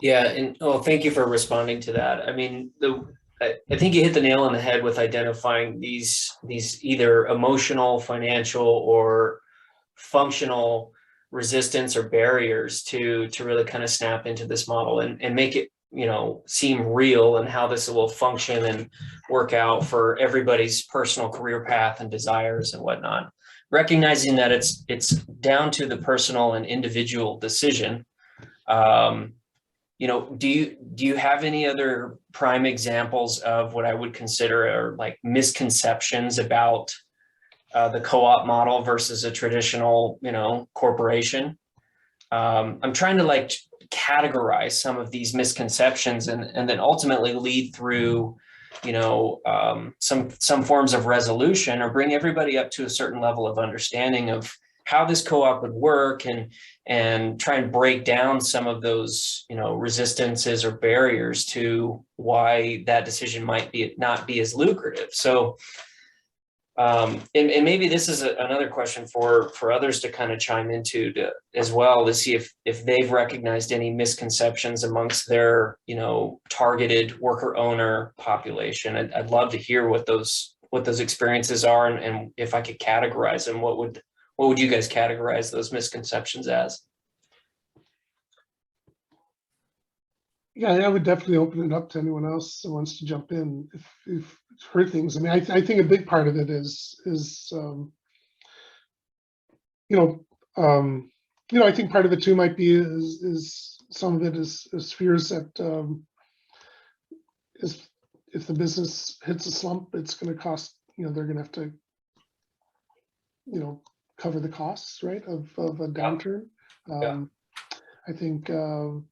Yeah, and thank you for responding to that. I mean, I think you hit the nail on the head with identifying these either emotional, financial, or functional resistance or barriers to really kind of snap into this model and make it, seem real, and how this will function and work out for everybody's personal career path and desires and whatnot. Recognizing that it's down to the personal and individual decision. Do you have any other prime examples of what I would consider like misconceptions about the co-op model versus a traditional, corporation? I'm trying to like categorize some of these misconceptions and then ultimately lead through, some forms of resolution, or bring everybody up to a certain level of understanding of how this co-op would work, and try and break down some of those, resistances or barriers to why that decision might not be as lucrative. So, and maybe this is another question for others to kind of chime into as well, to see if they've recognized any misconceptions amongst their, targeted worker owner population. I'd love to hear what those experiences are, and if I could categorize them, what would you guys categorize those misconceptions as? Yeah, I would definitely open it up to anyone else that wants to jump in if heard things. I mean, I think a big part of it is I think part of it too might be is some of it is fears that is if the business hits a slump, it's going to cost, they're going to have to, cover the costs, right, of a downturn. I think, but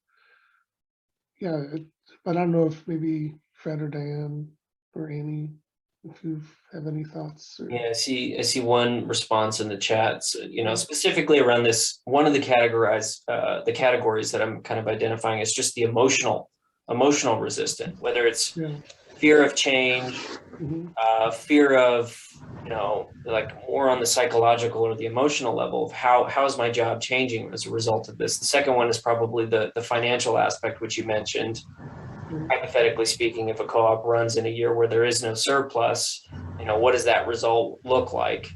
I don't know if maybe Fred or Diane or Amy, if you have any thoughts. Yeah, I see one response in the chat. So, specifically around this, one of the categories that I'm kind of identifying is just the emotional resistance, whether it's fear of change, fear of, like more on the psychological or the emotional level of how is my job changing as a result of this. The second one is probably the financial aspect, which you mentioned. Hypothetically speaking, if a co-op runs in a year where there is no surplus, what does that result look like?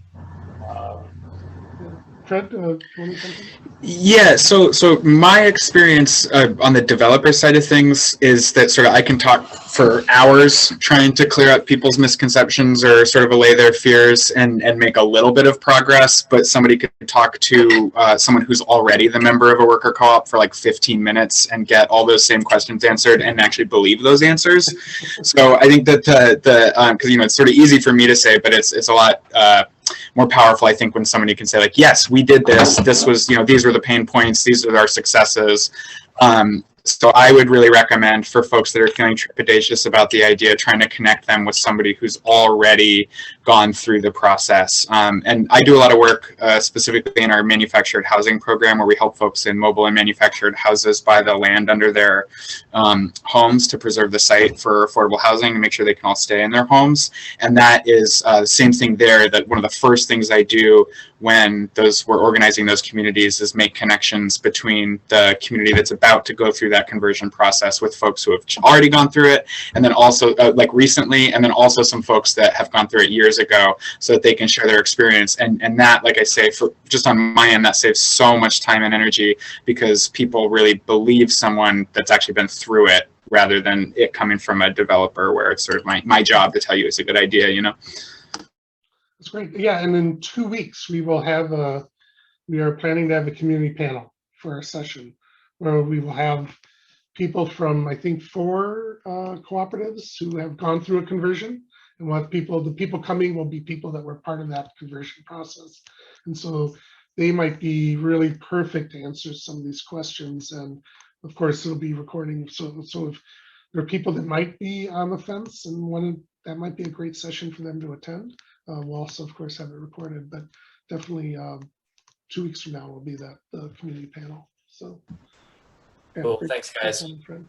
Fred, you want to something? Yeah, so my experience on the developer side of things is that sort of I can talk for hours trying to clear up people's misconceptions or sort of allay their fears and make a little bit of progress, but somebody could talk to someone who's already the member of a worker co-op for like 15 minutes and get all those same questions answered and actually believe those answers. So I think that because it's sort of easy for me to say, but it's a lot more powerful, I think, when somebody can say like, yes, we did this. This was, these were the pain points. These are our successes. So I would really recommend for folks that are feeling trepidatious about the idea, trying to connect them with somebody who's already gone through the process. And I do a lot of work specifically in our manufactured housing program, where we help folks in mobile and manufactured houses buy the land under their homes to preserve the site for affordable housing and make sure they can all stay in their homes. And that is the same thing there, that one of the first things I do when we're organizing those communities is make connections between the community that's about to go through that conversion process with folks who have already gone through it, and then also like recently, and then also some folks that have gone through it years ago, so that they can share their experience. And that, like I say, for just on my end, that saves so much time and energy, because people really believe someone that's actually been through it, rather than it coming from a developer where it's sort of my job to tell you it's a good idea, That's great. Yeah, and in 2 weeks we are planning to have a community panel for our session, where we will have people from, I think, 4 cooperatives who have gone through a conversion, and the people coming will be people that were part of that conversion process. And so they might be really perfect to answer some of these questions. And of course, it'll be recording. So if there are people that might be on the fence and that might be a great session for them to attend. We'll also, of course, have it recorded, but definitely 2 weeks from now will be the community panel. So, Cool. Thanks, guys. Friend.